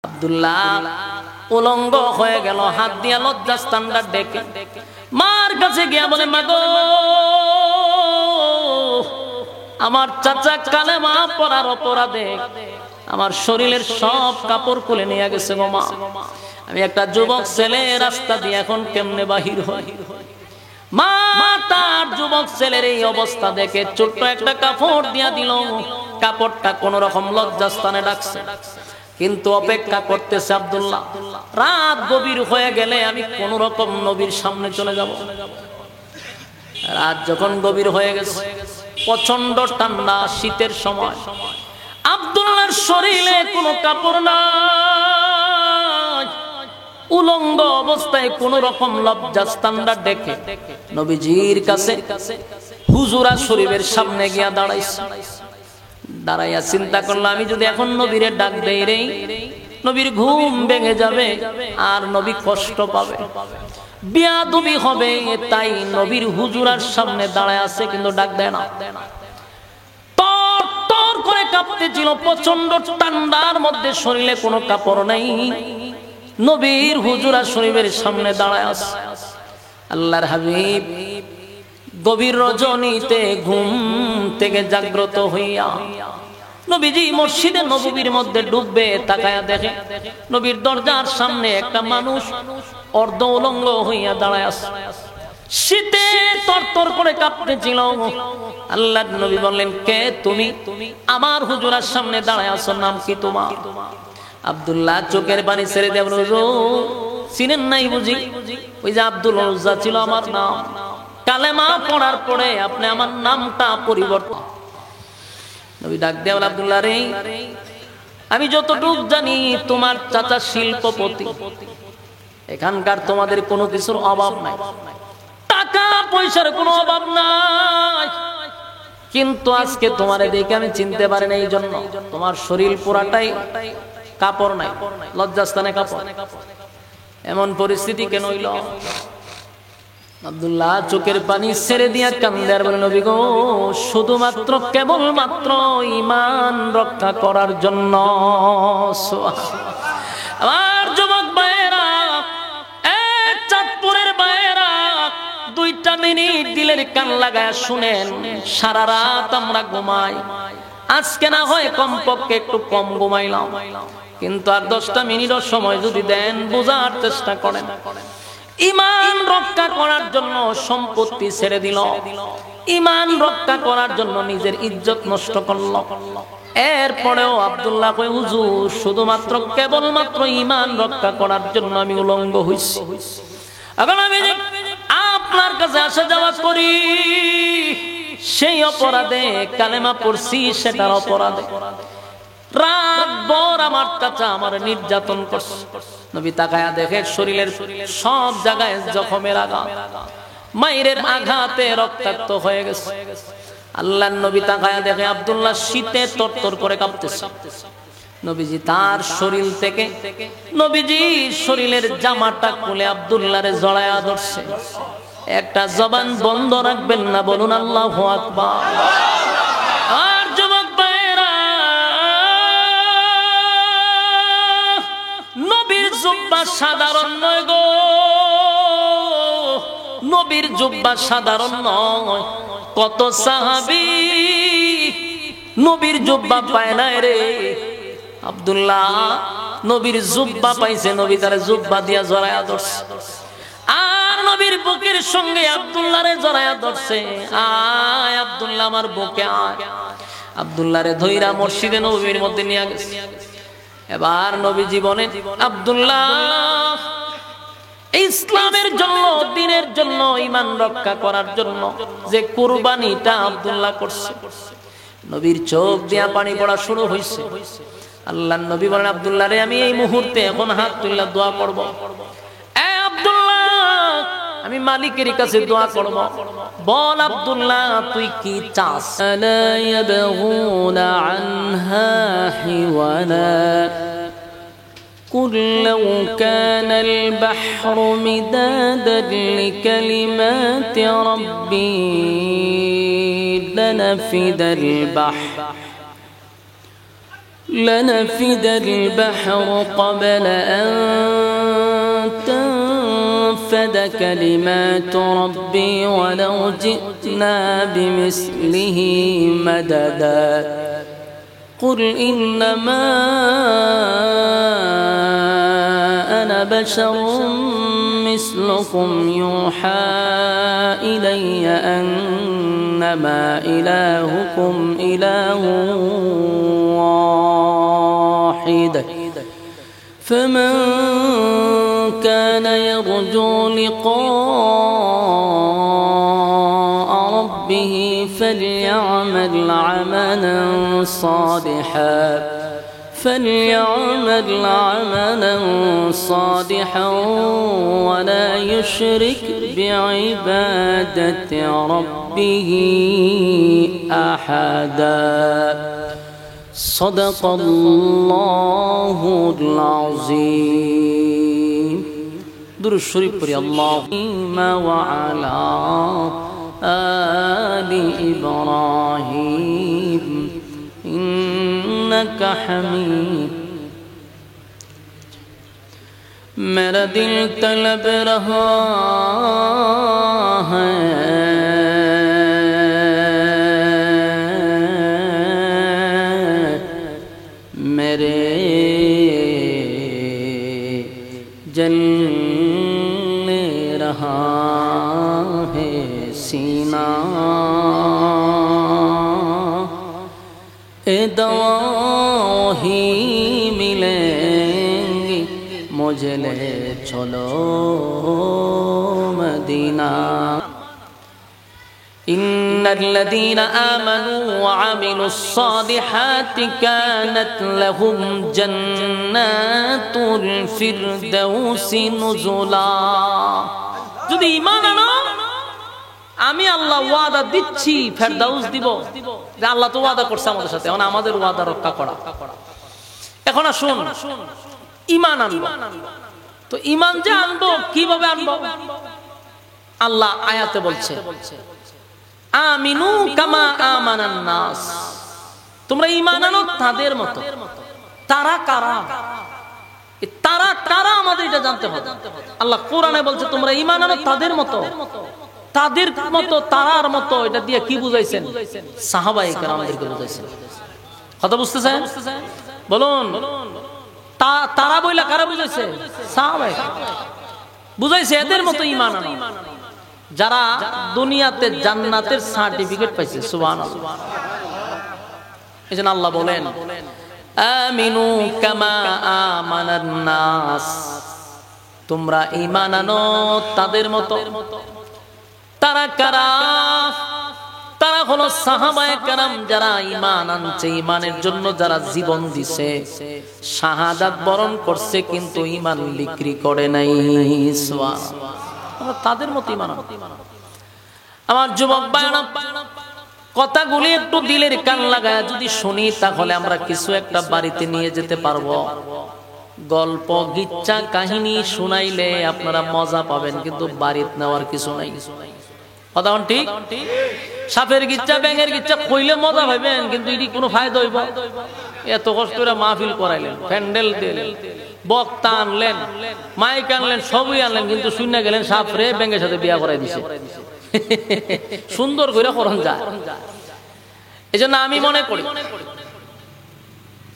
আব্দুল্লাহ উলঙ্গ হয়ে গেল, হাত দিয়া লজ্জাস্থানটা ডেকে মার কাছে গিয়া বলে, মা গো, আমার চাচা কালেমা পড়ার অপরাধে আমার শরীরের সব কাপড় খুলে নিয়ে গেছে গো মা। আমি একটা যুবক ছেলে, রাস্তা দিয়ে এখন কেমনে বাহির হই? মা তার যুবক ছেলের এই অবস্থা দেখে ছোট্ট একটা কাপড় দিয়া দিল। কাপড়টা কোন রকম লজ্জাস্থানে ডাকছে, কিন্তু অপেক্ষা করতেছে আব্দুল্লাহ। রাত গভীর হয়ে গেলে আমি কোন রকম নবীর সামনে চলে যাব। রাত যখন গভীর হয়ে গেছে, প্রচন্ড ঠান্ডা, শীতের সময়, আব্দুল্লাহর শরীরে কোনো কাপড় নাই, উলঙ্গ অবস্থায় কোন রকম লজ্জাস্থানটা ডেকে নবীজির কাছে হুজুরা শরীফের সামনে গিয়া দাঁড়াইছে। দাঁড়াইয়া চিন্তা করলো, আমি যদি এখন নবীরে ডাক দেই রে, নবীর ঘুম ভেঙে যাবে আর নবী কষ্ট পাবে, বিয়াদবি হবে। তাই নবীর হুজুরার সামনে দাঁড়ায় আছে, কিন্তু ডাক দেয় না। তর তর করে কাঁপতেছিল, প্রচন্ড ঠান্ডার মধ্যে শরীরে কোনো কাপড় নাই, নবীর হুজুরা শরীফের সামনে দাঁড়ায় আছে। আল্লাহর হাবিব গভীর রজনীতে ঘুম থেকে জাগ্রত হইয়া নবীজি মসজিদে নববীর মধ্যে ডুববে, তাকায়া দেখে নবীর দরজার সামনে একটা মানুষ অর্ধ উলঙ্গ হইয়া দাঁড়ায় আছে, শীতে তরতর করে কাঁপতেছিল। আল্লাহর নবী বললেন, কে তুমি? আমার হুজুরার সামনে দাঁড়ায় আছো, নাম কি তোমার? আব্দুল্লাহ চোখের পানি ছেড়ে দেব, চিনেন নাই বুঝি? ওই যে আব্দুল উজ্জা ছিল আমার নাম, কালেমা পড়ার পরে আপনি আমার নামটা পরিবর্তন। নবী ডাক দেয়া বলে, আব্দুল্লাহ রে, আমি যতটুক জানি তোমার চাচা শিল্পপতি, এখানকার তোমাদের কোনো কিছুর অভাব নাই, টাকা পয়সার কোনো অভাব নাই, কিন্তু আজকে তোমারে দেখে আমি চিনতে পারি না, এই জন্য তোমার শরীর পুরাটাই কাপড় নাই, লজ্জাস্থানে কাপড়। এমন পরিস্থিতি কেন হইল? আব্দুল্লাহ চোখের পানি ছেড়ে দিয়া কান্দে আর বলে, নবী গো, শুধুমাত্র কেবলমাত্র ঈমান রক্ষা করার জন্য। আমার যুবক ভাইয়েরা, এক চাঁদপুরের ভাইয়েরা, 2টা মিনিট দিলের কান লাগায় শুনেন। সারা রাত আমরা ঘুমাই, আজকে না হয় কমপক্ষে একটু কম ঘুমাইলাম, কিন্তু আর 10টা মিনিটও সময় যদি দেন, বোঝার চেষ্টা করেন। ঈমান রক্ষা করার জন্য সম্পত্তি ছেড়ে দিল, ঈমান রক্ষা করার জন্য নিজের ইজ্জত নষ্ট করল। এরপরেও আব্দুল্লাহ কই, হুজুর, শুধুমাত্র কেবলমাত্র ঈমান রক্ষা করার জন্য আমি উলঙ্গ হইছি। এখন আমি আপনার কাছে আসা যাওয়া করি, সেই অপরাধে কালেমা পড়ছি, সেটার অপরাধে রাত ভর আমার চাচা আমার নির্যাতন করছে। নবী তাকায়া দেখে শরীরের সব জায়গায় জখমের আঘাত, মায়ের আঘাতে রক্তাক্ত হয়ে গেছে। আল্লাহর নবী তাকায়া দেখে আব্দুল্লাহ শীতে তরতর করে কাঁপতেছে। নবীজি তার শরীর থেকে নবীজি শরীরের জামাটা খুলে আব্দুল্লাহরে জড়ায়া ধরছে। একটা জবান বন্ধ রাখবেন না, বলুন আল্লাহু আকবার। আর যুবক ভাইরা, নবীর জুব্বা সাধারণ নয় গো, নবীর জুব্বা সাধারণ নয়। কত সাহাবী নবীর জুব্বা পায় না রে। আব্দুল্লাহ নবীর জুব্বা পাইছে, নবী তার জুব্বা দিয়া জড়ায়া ধরছে, আর নবীর বুকের সঙ্গে আব্দুল্লাহরে জড়ায়া ধরছে। আয় আব্দুল্লাহ, আমার বুকে আয়। আব্দুল্লাহরে ধইরা মসজিদে নববীর মধ্যে নিয়ে গেছে। এবার নবী জীবনে আব্দুল্লাহ ইসলামের জন্য, দ্বীনের জন্য, ঈমান রক্ষা করার জন্য যে কুরবানিটা আব্দুল্লাহ করছে, নবীর চোখ দিয়া পানি পড়া শুরু হয়েছে। আল্লাহর নবী বলেন, আব্দুল্লাহ রে, আমি এই মুহূর্তে এখন হাত তুলে দোয়া করব। এ আব্দুল্লাহ, আমি মালিকের কাছে দোয়া করব। বল আব্দুল্লাহ, তুই কি চাস? লা ইয়াবগুনা আনহা হিওয়ানা قل لو كان البحر مدادا لكلمات ربي لنفد البحر لنفد البحر قبل أن تنفد كلمات ربي ولو جئنا بمثله مددا قل إنما أنا بشر مثلكم يوحى إلي أنما إلهكم إله واحد فمن كان يرجو لقاء ربه فليعمل عملا صالحا ولا يشرك بعبادة ربه أحدا صدق الله العظيم درود الشريف بري اللهم وعلى آل إبراهيم إنك حميد मेरा दिल तलब रहा है मेरे जलने रहा है सीना ए दवा ही मिलेंगी मुझे ले चलो मदीना إن الذين آمنوا وعملوا الصالحات كانت لهم جنات الفردوس نزلا যদি ঈমান আনো আমি আল্লাহ ওয়াদা দিচ্ছি ফেরদাউস দিব যে আল্লাহ তো ওয়াদা করছে আমাদের সাথে এখন আমাদের ওয়াদা রক্ষা করা এখন আসুন ঈমান আনবো তো ঈমান যে আনবো কিভাবে আনবো আল্লাহ আয়াতে বলছে আমিনু কামা আমানান নাস তোমরা ঈমান আনো তাদের মতো তারা কারা আমাদের এটা জানতে হবে আল্লাহ কোরআনে বলছে তোমরা ঈমান আনো তাদের মতো তারার মতো এটা দিয়ে কি বুঝাইছেন সাহাবায়ে কেরামদেরকে বুঝাইছেন কথা বুঝতেছেন বলুন তারা বইলা কারা বুঝাইছে সাহাবায়ে বুঝাইছে এদের মতো ঈমান আনো যারা দুনিয়াতে জান্নাতের সার্টিফিকেট পাইছে সুবহানাল্লাহ এজন্য আল্লাহ বলেন আমিনু কামা আমানান নাস তোমরা ঈমান আনো তাদের মতো তারা কারা তারা হলো সাহাবায়ে কেরাম যারা ঈমান আনছে ঈমানের জন্য যারা জীবন দিছে শাহাদাত বরণ করছে কিন্তু ঈমান বিক্রি করে নাই সুবহানাল্লাহ তাদের মতো ঈমান আনো আমার যুবক ভাইরা কথাগুলি একটু দিলের কান লাগায় যদি শুনি তাহলে আমরা কিছু একটা বাড়িতে নিয়ে যেতে পারবো গল্প গিচ্ছা কাহিনী শুনাইলে আপনারা মজা পাবেন কিন্তু বাড়িতে নেওয়ার কিছু নাই কথা ঠিক সাপের গিচ্ছা ব্যাঙের গিচ্ছা কইলে মজা পাবেন কিন্তু এটি কোনো ফায়দা হইব এত কষ্ট করে মাহফিল করাইলেন প্যান্ডেল দিলেন বক্তা আনলেন মাইক আনলেন সবই আনলেন কিন্তু শুনে গেলেন সাপ রে ব্যাঙের সাথে বিয়া করাই দিছে সুন্দর করে করণ যায় এজন্য আমি মনে করি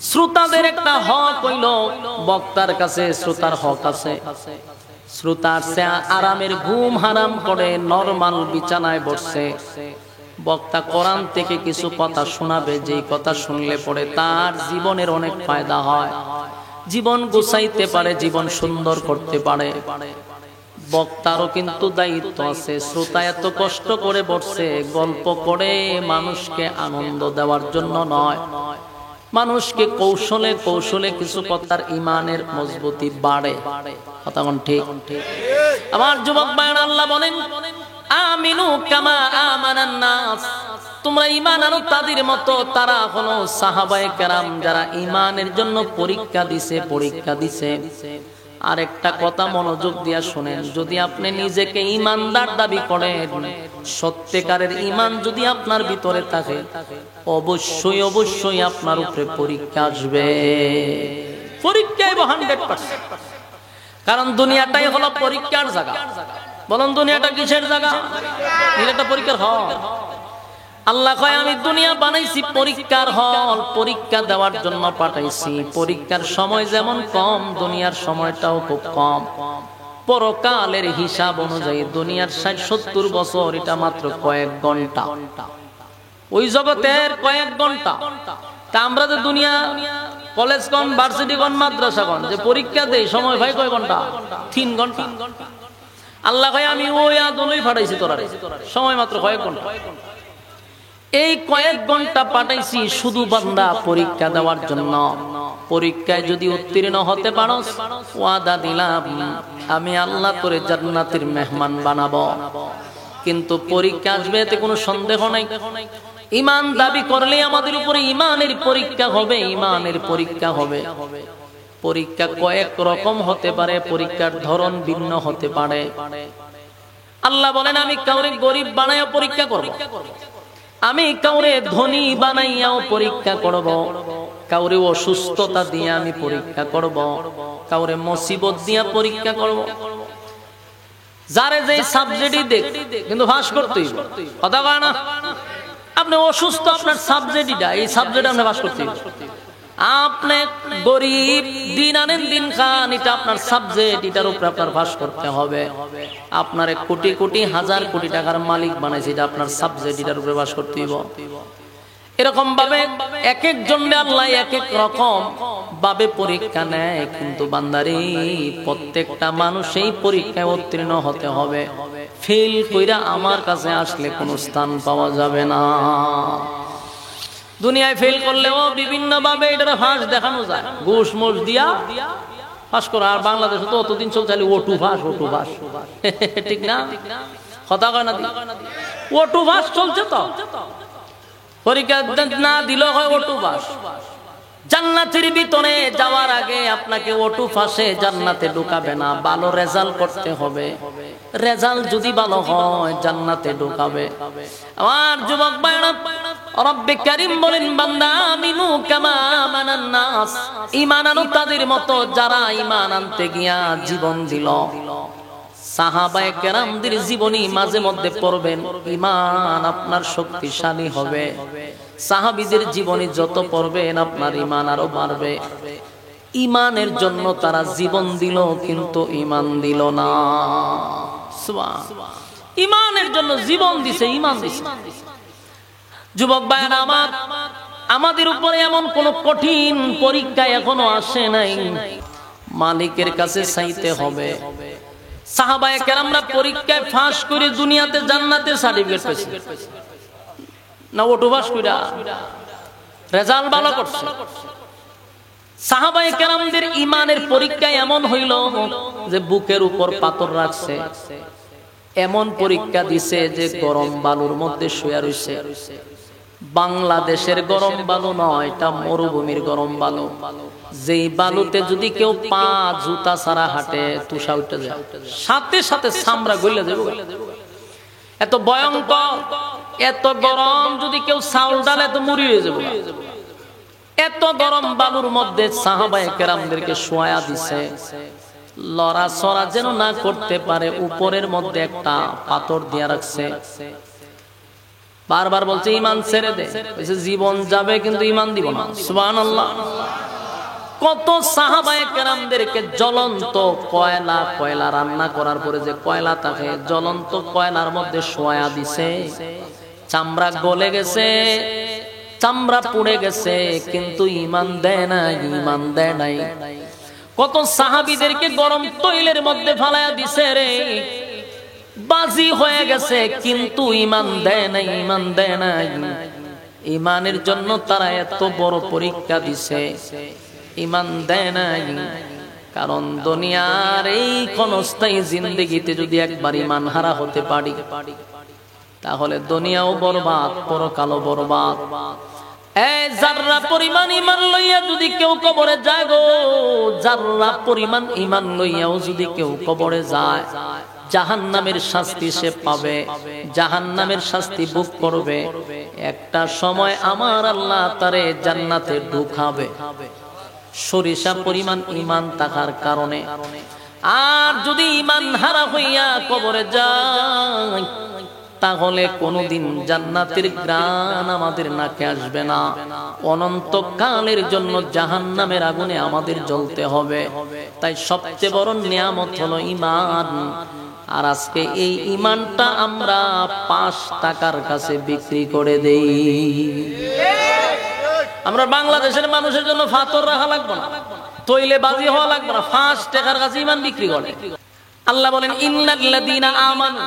শ্রোতাদের একটা হক হইল বক্তার কাছে শ্রোতার হক আছে শ্রোতার সে আরামের ঘুম হারাম করে নরমাল বিছানায় বসছে বক্তা কোরআন থেকে কিছু কথা শোনাবে যেই কথা শুনলে পরে তার জীবনের অনেক ফায়দা হয় জীবন গোছাইতে পারে জীবন সুন্দর করতে পারে বক্তারও কিন্তু দায়িত্ব আছে শ্রোতা এত কষ্ট করে বসছে গল্প করে মানুষকে আনন্দ দেওয়ার জন্য নয় মানুষকে কৌশলে কৌশলে কিছু কথার ঈমানের মজবুতি বাড়ে কথা কোন ঠিক আমার যুবক ভাইরা আল্লাহ বলেন আমিনু কামা আমানান নাস তোমরা ঈমান আনো তাদের মতো তারা হলো সাহাবায়ে কেরাম যারা ঈমানের জন্য পরীক্ষা দিছে আর একটা কথা মনোযোগ দিয়া শুনেন, যদি আপনি নিজেকে ঈমানদার দাবি করেন, সত্যিকারের ঈমান যদি আপনার ভিতরে থাকে, অবশ্যই অবশ্যই আপনার উপরে পরীক্ষা আসবে। পরীক্ষা 100%। কারণ দুনিয়াটাই হলো পরীক্ষার জায়গা। বলুন দুনিয়াটা কিসের জায়গা? এটা পরীক্ষার হল। আল্লাহ কয় আমি দুনিয়া বানাইছি পরীক্ষার হল, পরীক্ষা দেওয়ার জন্য পাঠাইছি। পরীক্ষার সময় যেমন কম, দুনিয়ার সময়টাও খুব কম। পরকালের হিসাব অনুযায়ী দুনিয়ার 60-70 বছর, এটা মাত্র কয়েক ঘন্টা। ওই জগতের কয়েক ঘন্টা। তা আমরা যে দুনিয়া কলেজগণ, ভার্সিটিগণ, মাদ্রাসাগণ যে পরীক্ষা দেই, সময় ভাই কয় ঘন্টা? 3 ঘন্টা। আল্লাহ কয় আমি ওই আদলই পাঠাইছি তোরা, সময় মাত্র কয়েক ঘন্টা। এই কয়েক ঘন্টা পাঠাইছি শুধু বান্দা পরীক্ষা দেওয়ার জন্য। পরীক্ষায় যদি উত্তীর্ণ হতে পারো, ওয়াদা দিলাম আমি আল্লাহ তোরে জান্নাতের মেহমান বানাবো। কিন্তু পরীক্ষা আসবে, এতে কোনো সন্দেহ নাই। ঈমান দাবি করলে আমাদের উপরে ঈমানের পরীক্ষা হবে, ঈমানের পরীক্ষা হবে। পরীক্ষা কয়েক রকম হতে পারে, পরীক্ষার ধরন ভিন্ন হতে পারে। আল্লাহ বলেন আমি কাউরে গরিব বানাইয়া পরীক্ষা করব, আমি কাউরে ধনী বানাইয়াও পরীক্ষা করব, কাউরে অসুস্থতা দিয়ে আমি পরীক্ষা করব, কাউরে মুসিবত দিয়া পরীক্ষা করব। যারে যে সাবজেক্টই দেখ, কিন্তু পাস করতেই কথা কয় না। আপনি অসুস্থ, আপনার সাবজেক্টটা, এই সাবজেক্ট আপনি পাস করতেই। আপনি গরিব, দিন আনেন দিন খান, এটা আপনার সাবজেক্ট, এটার উপরে আপনার পাস করতে হবে। আপনার কোটি কোটি হাজার কোটি টাকার মালিক বানাইছে, এটা আপনার সাবজেক্ট, এটার উপরে পাস করতে হবে। এরকম ভাবে এক একজন আল্লাহ এক এক রকম ভাবে পরীক্ষা নেয়। কিন্তু বান্দারে প্রত্যেকটা মানুষ এই পরীক্ষায় উত্তীর্ণ হতে হবে। ফেল কইরা আমার কাছে আসলে কোনো স্থান পাওয়া যাবে না। দুনিয়ায় ফেল করলেও বিভিন্ন ভাবে এটা ফাঁস দেখানো যায়, ঘুষ মোষ দিয়া ফাঁস করা। আর বাংলাদেশে তো অতদিন চলছে ওটু ফাঁস, ওটু ফাঁস, ঠিক না? কথা কয় না? ওটু ফাঁস চলছে তো। পরীক্ষা না দিলেও হয় ওটু ফাঁস। জান্নাতের ভিতরে যাওয়ার আগে আপনাকে ওটু ফাঁসে জান্নাতে ঢুকাবে না, ভালো রেজাল্ট করতে হবে। রেজাল্ট যদি ভালো হয় জান্নাতে ঢুকাবে। আমার যুবক ভাইরা, রব্বে কারীম বলেন বান্দা আমিনু কামা আমানান নাস, ঈমান আনো তাদের মতো যারা ঈমান আনতে গিয়া জীবন দিল। সাহাবায়ে কেরামদের জীবনী মাঝে মধ্যে পড়বেন, ঈমান আপনার শক্তিশালী হবে। সাহাবীদের জীবনী যত পড়বেন আপনার ঈমান আরো বাড়বে। ঈমানের জন্য তারা জীবন দিল, কিন্তু ঈমান দিল না। সুবহানাল্লাহ, ঈমানের জন্য জীবন দিছে, ঈমান দিছে। যুবক ভাইরা আমার, আমাদের উপরে এমন কোন কঠিন পরীক্ষা এখনো আসে নাই, মালিকের কাছে চাইতে হবে। সাহাবায়ে কেরামরা পরীক্ষায় ফাঁস করে দুনিয়াতে জান্নাতের সার্টিফিকেট পেয়েছে না? ওটু পাস কইরা রেজাল্ট ভালো করছে। সাহাবায়ে কেরামদের ঈমানের পরীক্ষা এমন হইল যে বুকের উপর পাথর রাখছে, এমন পরীক্ষা দিছে যে গরম বালুর মধ্যে শুয়ে রইছে। বাংলাদেশের গরম বালু নয়, এটা মরুভূমির গরম বালু। যেই বালুতে যদি কেউ পা জুতা ছাড়া হাঁটে, তুষা উঠে যায়, সাথে সাথে চামড়া গলে যাবে। এত ভয়ঙ্কর, এত গরম, যদি কেউ চাউল ডালে তো মুড়ি হয়ে যাবে। এত গরম বালুর মধ্যে সাহাবায়ে কেরামদেরকে শোয়া দিছে, লড়াচড়া যেন না করতে পারে, উপরের মধ্যে একটা পাথর দিয়ে রাখছে। বারবার বলছে ঈমান ছেড়ে দে, বলছে জীবন যাবে কিন্তু ঈমান দিব না। সুবহানাল্লাহ। কত সাহাবায়ে কেরামদেরকে জ্বলন্ত কয়লা রান্না করার পরে যে কয়লা থাকে, জ্বলন্ত কয়লার মধ্যে শোয়া দিছে, চামড়া গলে গেছে, চামড়া পুড়ে গেছে, কিন্তু ঈমান দেয় নাই, ঈমান দেয় নাই। কত সাহাবীদেরকে গরম তৈলের মধ্যে ফালায়া দিছে রে, বাজি হয়ে গেছে, কিন্তু ঈমান দেয় নাই, ঈমান দেয় নাই। ঈমানের জন্য তারা এত বড় পরীক্ষা দিছে, ঈমান দেয় নাই। কারণ দুনিয়ার এই ক্ষণস্থায়ী জিন্দেগিতে যদি একবার ঈমান হারা হতে পারি, তাহলে দুনিয়াও বরবাদ, পরকালও বরবাদ। এই জাররা পরিমাণ ঈমান লইয়া যদি কেউ কবরে যায় গো, জাররা পরিমাণ ঈমান লইয়াও যদি কেউ কবরে যায়, জাহান্নামের শাস্তি সে পাবে, জাহান্নামের শাস্তি ভোগ করবে। একটা সময় আমার আল্লাহ তারে জান্নাতে ঢুকাবে সরিষা পরিমাণ ঈমান থাকার কারণে। আর যদি ঈমান হারা হইয়া কবরে যায়, তাহলে কোনদিন জান্নাতের ঘ্রাণ আমাদের নাকে আসবে না, অনন্তকালের জন্য জাহান্নামের আগুনে আমাদের জ্বলতে হবে। তাই সবচেয়ে বড় নিয়ামত হলো ঈমান। আর আজকে এই ঈমানটা আমরা 5 টাকার কাছে বিক্রি করে দেই। আমরা বাংলাদেশের মানুষের জন্য ফাতর রাখা লাগবে না, তৈলে বাজি হওয়া লাগবে না, 5 টাকার কাছে ঈমান বিক্রি করে। আল্লাহ বলেন ইন্নাল্লাযীনা আমানু,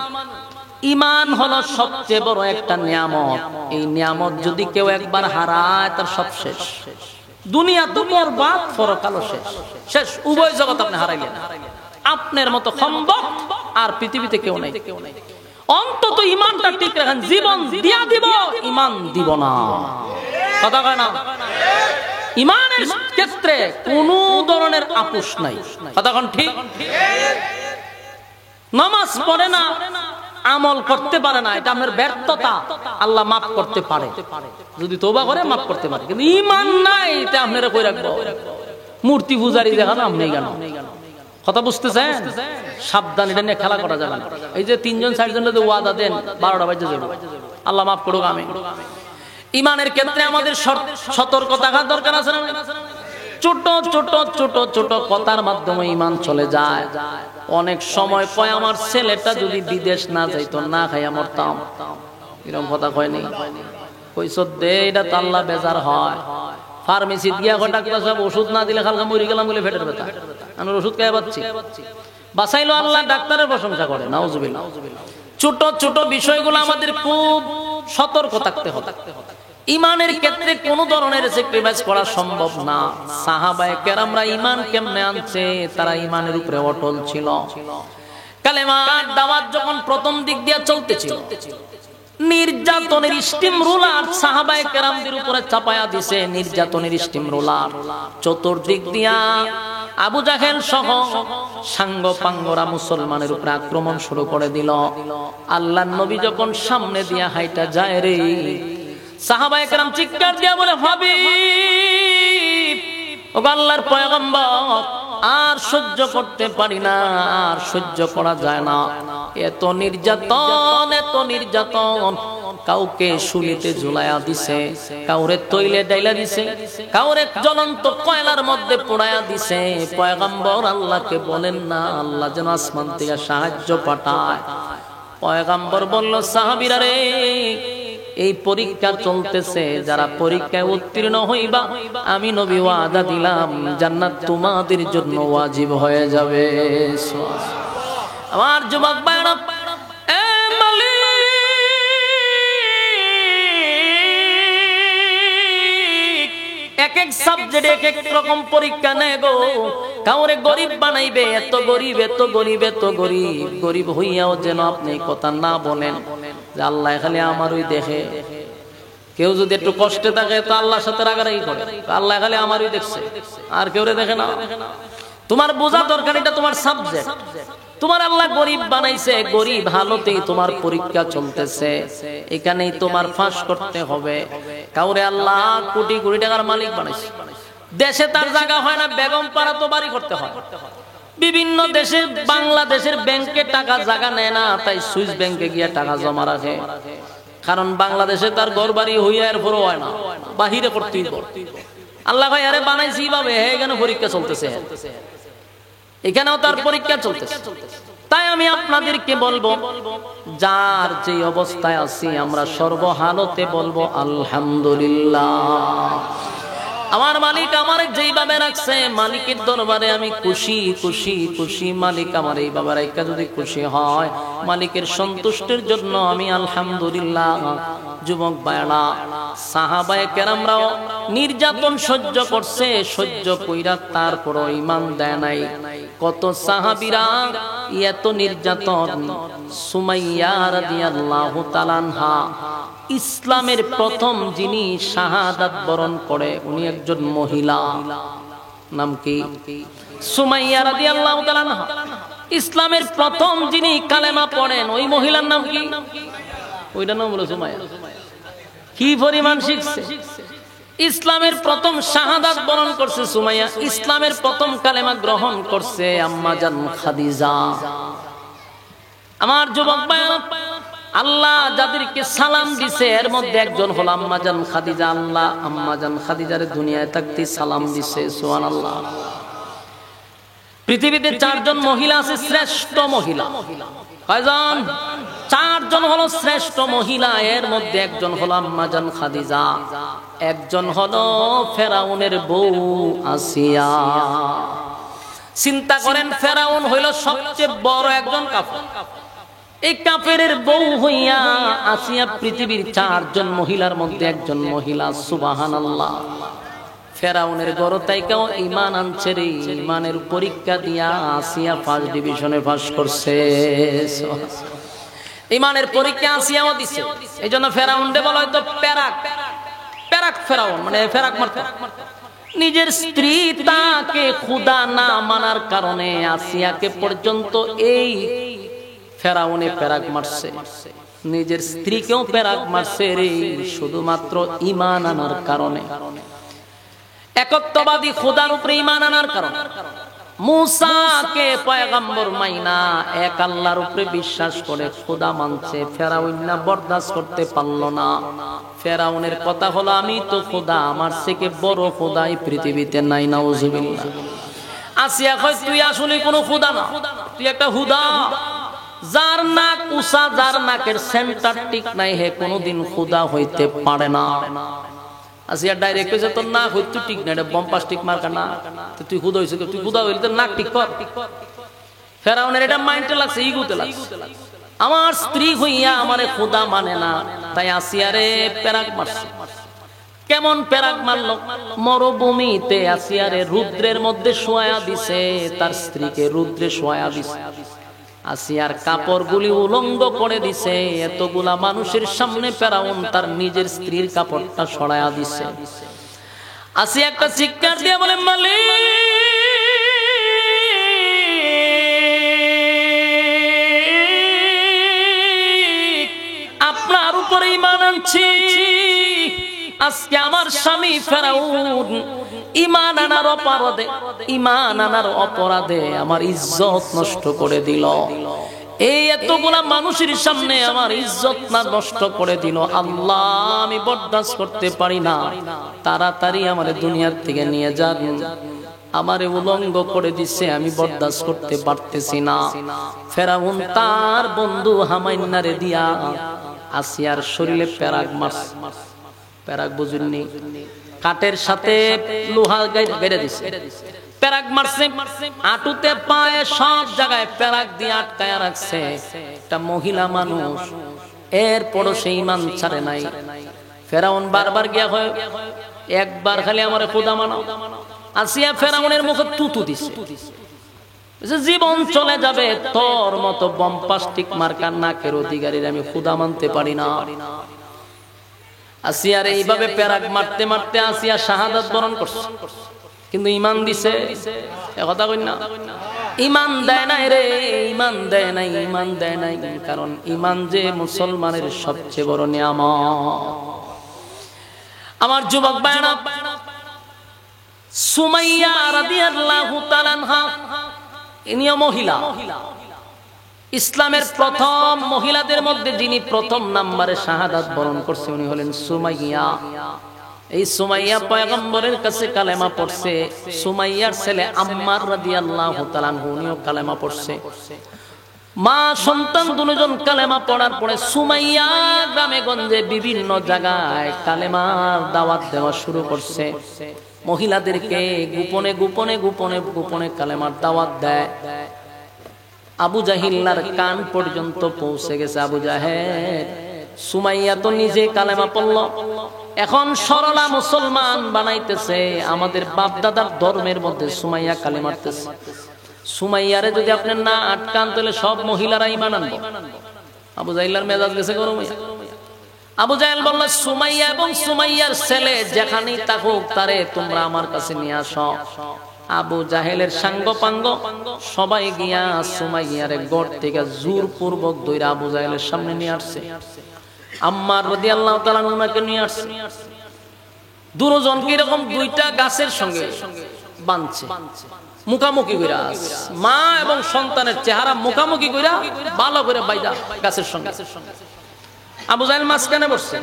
ঈমান হলো সবচেয়ে বড় একটা নিয়ামত। এই নিয়ামত যদি কেউ একবার হারায় তার সব শেষ। দুনিয়া তো বরবাদ, পরকালও শেষ। শেষ উভয় জগৎ আপনি হারাইলেন। আপনার মতো সম্ভব আর পৃথিবীতে কেউ নাই। অন্তত ঈমানটা ঠিক রাখেন, জীবন দিয়া দিব, ঈমান দিব না। কথা কয় না? ঈমানের ক্ষেত্রে কোনো ধরনের আপোষ নাই। কথা কোন ঠিক? নামাজ পড়ে না, আমল করতে পারে না, এটা আপনার ব্যর্থতা। আল্লাহ মাফ করতে পারে, যদি তওবা করে মাফ করতে পারে। কিন্তু ঈমান নাই, এটা আপনারা কই রাখবো? মূর্তি পূজারি দেখানো আপনি কেন? কথা বুঝতেছেন? সাবধান, এটা নিয়ে খেলা করা যাবে না। এই যে 3জন 4জন যদি ওয়াদা দেন 12টা বাজে যাবে, আল্লাহ মাফ করুক। আমি ঈমানের ক্ষেত্রে আমাদের সতর্ক থাকার দরকার আছে না? ছোট ছোট ছোট ছোট কথার মাধ্যমে ঈমান চলে যায়। অনেক সময় কয় আমার ছেলেটা যদি বিদেশ না যাইতো, না খাইয়া মরতাম। এরকম কথা কয়নি? কইছো দে, এটা তো আল্লাহ বেজার হয়। ফার্মেসি দিয়া ডাক্তার সাহেব ওষুধ না দিলে খালকা মরে গেলাম বলে পেটের ব্যথা, আমি ওষুধ খাইয়া পাচ্ছি। বাঁচাইলো আল্লাহ, ডাক্তারের প্রশংসা করে, নাউজুবিল্লাহ। ছোট ছোট বিষয়গুলো আমাদের খুব সতর্ক থাকতে হবে। ঈমানের ক্ষেত্রে কোন ধরনের স্যাক্রিফাইস করা সম্ভব না। সাহাবায়ে কেরামরা ঈমান কেমনে আনছে? তারা ঈমানের উপরে অটল ছিল। কালেমার দাওয়াত যখন প্রথম দিক দিয়ে চলতেছিল, নির্যাতনের স্টিম রোলার সাহাবায়ে কেরামদের উপরে চাপায়া দিছে। নির্যাতনের স্টিম রোলার চতুর্দিক দিয়া আবু জাহেল সহ সাঙ্গ পাঙ্গরা মুসলমানের উপরে আক্রমণ শুরু করে দিল। আল্লাহর নবী যখন সামনে দিয়া হাইটা যায় রে, সাহাবায়ে কেরাম চিৎকার দিয়া বলে, হাবিব, ও আল্লাহর পয়গম্বর, আর সহ্য করতে পারি না, আর সহ্য করা যায় না। এত নির্যাতন, এত নির্যাতন। কাউকে শুলিতে ঝুলাইয়া দিছে, কাউরে তৈলে ডাইলা দিছে, কাউরে জ্বলন্ত কয়লার মধ্যে পোড়াইয়া দিছে। পয়গম্বর আল্লাহকে বলেন না আল্লাহ যেন আসমান থেকে সাহায্য পাঠায়। পয়গম্বর বলল, সাহাবীরা রে, এই পরীক্ষা চলতেছে, যারা পরীক্ষায় উত্তীর্ণ হইবা, আমি নবী ওয়াদা দিলাম জান্নাত তোমাদের জন্য ওয়াজিব হয়ে যাবে। আমার যুবক ভাইরা, এ মালিক, এক এক সাবজেক্ট এক এক রকম পরীক্ষা নেয় গো। কাউরে গরিব বানাইবে, এত গরিব, এত গরিব, এত গরিব। গরিব হইয়াও যেন আপনি কথা না বলেন যে আল্লাহ খালি আমার ওই দেখে। কেউ যদি একটু কষ্টে থাকে তো আল্লাহর সাথে রাগারাগি করে, আল্লাহ খালি আমার ওই দেখছে, আর কেউ দেখে না। তোমার বোঝা দরকার, এটা তোমার সাবজেক্ট। তোমার আল্লাহ গরিব বানাইছে, গরিব হালতেই তোমার পরীক্ষা চলতেছে, এখানেই তোমার ফাঁস করতে হবে। কাউরে আল্লাহ কোটি কোটি টাকার মালিক বানাইছে, দেশে তার জায়গা হয় না, বেগম পাড়া তো বাড়ি করতে হয়। বিভিন্ন দেশে, বাংলাদেশের ব্যাংকে টাকা জায়গা নেয় না, তাই সুইস ব্যাংকে গিয়ে টাকা জমা রাখে। কারণ বাংলাদেশে তার ঘর বাড়ি হইয়া এরপরও হয় না, বাহিরে করতেই। আল্লাহ ভাই আরে বানাইছি ভাবে, এখানে পরীক্ষা চলতেছে, এখানেও তার পরীক্ষা চলতেছে। তাই আমি আপনাদেরকে বলবো, যার যে অবস্থায় আছি আমরা সর্বহালতে বলবো আলহামদুলিল্লাহ। আমার মালিক আমার যেইভাবে রাখছে, মালিকের দরবারে আমি খুশি খুশি খুশি। মালিক আমার এইভাবে রাখা যদি খুশি হয়, মালিকের সন্তুষ্টির জন্য আমি আলহামদুলিল্লাহ। যুবক ভাইরা, সাহাবায়ে কেরামরাও নির্যাতন সহ্য করছে, সহ্য কইরা তারপরও ঈমান দেয় নাই। কত সাহাবীরা এত নির্যাতন। সুমাইয়া রাদিয়াল্লাহু তাআলা আনহা ইসলামের প্রথম যিনি শাহাদাত বরণ করে উনি একজন মহিলা। নাম কি? সুমাইয়া রাদিয়াল্লাহু তাআলা আনহা। ইসলামের প্রথম যিনি কালেমা পড়েন ওই মহিলার নাম কি? ওইটার নাম হলো সুমাইয়া। কি পরিমাণ শিখছে! ইসলামের প্রথম শাহাদাত বরণ করছে সুমাইয়া। ইসলামের প্রথম কালেমা গ্রহণ করছে আম্মা জান খাদিজা। আমার যুবক ভাইরা, আল্লাহ যাদেরকে সালাম দিছে এর মধ্যে একজন হলো আম্মা জান খাদিজা। আল্লাহ আম্মা জান খাদিজার দুনিয়ায় থাকতে সালাম দিছে। সুবহানাল্লাহ। পৃথিবীতে 4 জন মহিলা আছে শ্রেষ্ঠ মহিলা। কয়জন? 4 জন হলো শ্রেষ্ঠ মহিলা। এর মধ্যে একজন হলো আম্মা জান খাদিজা, একজন হলো ফেরাউনের বউ আসিয়া। চিন্তা করেন, ফেরাউন হইল সবচেয়ে বড় একজন কাফের। এই কাফেরের বউ হইয়া আসিয়া পৃথিবীর 4 জন মহিলার মধ্যে একজন মহিলা। সুবহানাল্লাহ। ফেরাউনের গড়তাইকেও ঈমান আনছে রে। ঈমানের পরীক্ষা দিয়া আসিয়া ফার্স্ট ডিভিশনে পাস করছে। ঈমানের পরীক্ষা আসিয়াও দিছে। এইজন্য ফেরাউনরে বলা হয়তো পেরাক। পেরাক ফেরাউন মানে ফেরাক মারতো। নিজের স্ত্রী তাকে খোদা না মানার কারণে আসিয়াকে পর্যন্ত এই ফেরাউনে পেরাক মারছে। নিজের স্ত্রীকেও পেরাক মারছে রে, শুধুমাত্র ঈমান আনার কারণে। একত্ববাদী খোদার উপরে ঈমান আনার কারণে। মুসাকে পয়গম্বর মাইনা এক আল্লাহর উপরে বিশ্বাস করে খোদা মানছে। ফেরাউন না বরদাস্ত করতে পারল না। ফেরাউনের কথা হলো, আমি তো খোদা, আমার থেকে বড় খোদা এই পৃথিবীতে নাই। নাউজুবিল্লাহ। আসিয়া কয়, তুই আসলে কোনো খোদা না, তুই একটা হুদা। যার নাক উঁচা, যার নাকের সেন্টার ঠিক নাই, হে কোনোদিন খোদা হইতে পারে না। আসিয়া ডাইরেক্ট কইছে, তোর নাক হইতো ঠিক না, এটা বম্পাস্টিক মার্কা না, তুই খুদা হইছিস, তুই খুদা হইলি তোর নাক ঠিক কর। ফেরাউনের এটা মাইন্ডে লাগছে, ইগুতে লাগছে। আমার স্ত্রী হইয়া আমারে খোদা মানে না, তাই আসিয়ারে পেরাক মারছে। কেমন পেরাক মারলো? মরুভূমিতে আসিয়ারে রুদ্রের মধ্যে শোয়া দিছে, তার স্ত্রীকে রুদ্রে শোয়া দিছে। আসিয়ার কাপড়গুলি উলঙ্গ করে দিছে। এতগুলা মানুষের সামনে ফেরাউন তার নিজের স্ত্রীর কাপড়টা সরায়া দিছে। আসিয়া একটা চিৎকার দিয়ে বলে, মালিক, আপনার উপরে ঈমান আনছি। আজকে আমার স্বামী ফেরাউন ঈমান আনার অপরাধে আমার ইজ্জত নষ্ট করে দিল। এই এতগুলা মানুষের সামনে আমার ইজ্জত না নষ্ট করে দিল। আল্লাহ, আমি বরদাস্ত করতে পারি না, তাড়াতাড়ি আমারে দুনিয়ার থেকে নিয়ে যান। আমারে উলঙ্গ করে দিছে, আমি বরদাস্ত করতে পারতেছি না। ফেরাউন তার বন্ধু হামাইন্নারে দিয়া আসিয়ার শরীরে পেরাক মারছে। পেরাক বুঝুননি? কাঠের সাথে লোহা গাইরে দিছে, পেরাক মারছে। আঁটুতে পায়ে সব জায়গায় পেরাক দিয়ে আটকায়া রাখছে। একটা মহিলা মানুষ, এরপরও সেই ঈমান ছাড়ে নাই। ফেরাউন বারবার গিয়া হয়, একবার খালি আমারে খোদা মানাও। আসিয়া ফেরাউনের মুখে তুতু দিছে, জীবন চলে যাবে, তোর মতো বম্পাস্টিক মার্কার নাকের অধিকারীর আমি খোদা মানতে পারি না। আসিয়ার এইভাবে পেরাক মারতে মারতে আসিয়া শাহাদাত বরণ করছে, কিন্তু ঈমান দিছে। কথা কই না, ঈমান দেয় নাই রে, ঈমান দেয় নাই, ঈমান দেয় নাই। কারণ ঈমান যে মুসলমানের সবচেয়ে বড় নিয়ামত। আমার যুবক ভাইরা, সুমাইয়া রাদিয়াল্লাহু তাআলা আনহা ইনিও মহিলা। ইসলামের প্রথম মহিলাদের মধ্যে যিনি প্রথম নম্বরে শাহাদাত বরণ করছে উনি হলেন সুমাইয়া। এই সুমাইয়া পয়গম্বরের কাছে কালেমা পড়ছে। সুমাইয়ার ছেলে আম্মার রাদিয়াল্লাহু তাআলা আনহু উনিও কালেমা পড়ছে। মা সন্তান দুজন কালেমা পড়ার পরে সুমাইয়া গ্রামে গঞ্জে বিভিন্ন জায়গায় কালেমার দাওয়াত দেওয়া শুরু করছে। মহিলাদেরকে গোপনে গোপনে গোপনে গোপনে কালেমার দাওয়াত দেয়। আবু জাহিল্লার কান পর্যন্ত পৌঁছে গেছে। আবু জাহেল, সুমাইয়া তো নিজে কালেমা পড়ল, এখন সরলা মুসলমান বানাইতেছে। আমাদের বাপ দাদার ধর্মের মধ্যে সুমাইয়া কালেমা মারতেছে। সুমাইয়ারে যদি আপনি না আটকান তাহলে সব মহিলারা ঈমান আনবে। আবু জাহেলের মেজাজ গেছে গরম হইয়া। আবু জাহেল বলল, সুমাইয়া এবং সুমাইয়ার ছেলে যেখানেই থাকুক তারে তোমরা আমার কাছে নিয়ে আসো। আবু জাহেলের সাঙ্গ পাঙ্গ সবাই গিয়া সুমাইয়ারে গড় থেকে জোর পূর্বক দইরা আবু জাহেলের সামনে নিয়ে আসছে। আম্মার রাদিয়াল্লাহু তাআলা ওনাকে নিয়ে আসছে। দুজন কি রকম দুইটা গাছের সঙ্গে বাঁধছে, মুখামুখি কইরা, মা এবং সন্তানের চেহারা মুখামুখি কইরা ভালো করে বাইদা গাছের সঙ্গে। আবু জাহেল মাঝখানে বসছে,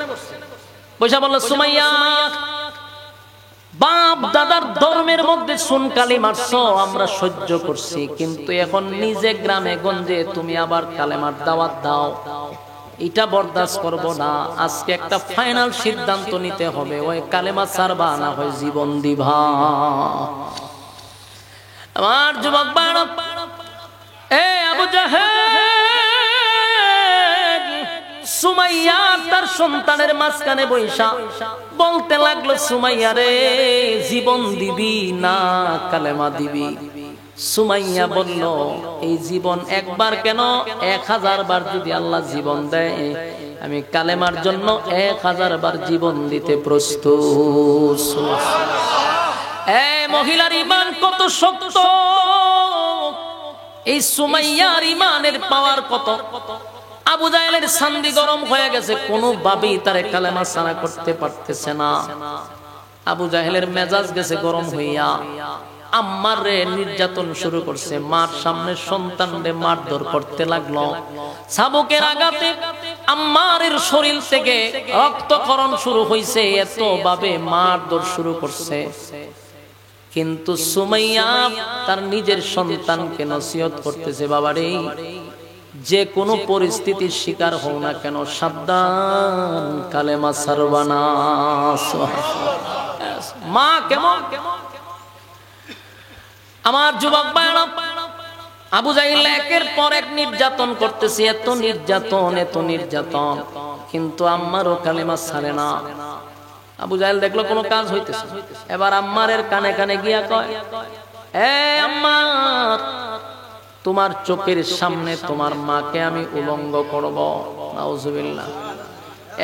বৈশা বলল, সুমাইয়া, বাপ দাদার ধর্মের মধ্যে সুনকালি মারছো, আমরা সহ্য করছি, কিন্তু এখন নিজে গ্রামে গঞ্জে তুমি আবার কালেমার দাওয়াত দাও, এটা বরদাস্ত করব না। আজকে একটা ফাইনাল সিদ্ধান্ত নিতে হবে, ওই কালেমা ছাড়বা না হয় জীবন দিবা। আমার যুবক ভাইরা, এ আবু জাহেল সুমাইয়া তার সন্তানের মাঝখানে বৈশা বলতে লাগলো, সুমাইয়া রে, জীবন দিবি না কালেমা দিবি? সুমাইয়া বলল, এই জীবন একবার কেন 1000 বার যদি আল্লাহ জীবন দেয়, আমি কালেমার জন্য 1000 বার জীবন দিতে প্রস্তুত। মহিলার ঈমান কত শক্ত, এই সুমাইয়ার ঈমানের পাওয়ার কত। আবু জাহেলের সান্দি গরম হয়ে গেছে, কোনোভাবেই তারে কালেমা ছাড়া করতে পারতেছে না। আবু জাহেলের মেজাজ গেছে গরম হইয়া, আম্মার রে নির্যাতন শুরু করছে, মার সামনে সন্তান রে মারধর করতে লাগলো। চাবুকের আঘাতে আম্মারের শরীর থেকে রক্তক্ষরণ শুরু হইছে, এত ভাবে মারধর শুরু করছে। কিন্তু সুমাইয়া তার নিজের সন্তানকে নসিহত করতেছে, বাবারে, যে কোনো পরিস্থিতির শিকার হও না কেন, সাবধান, কালেমা ছাড়বা না। মা কেমন? আমার যুবক ভাইরা, আবু জাহেল একের পর এক নির্যাতন করতেছে, এত নির্যাতন, এত নির্যাতন, কিন্তু আম্মারও কালেমা ছাড়ে না। আবু জাহেল দেখলো কোনো কাজ হইতেছে, এবার আম্মারের কানে কানে গিয়া কয়, এ আম্মার, তোমার চোখের সামনে তোমার মাকে আমি উলঙ্গ করব। নাউজুবিল্লাহ,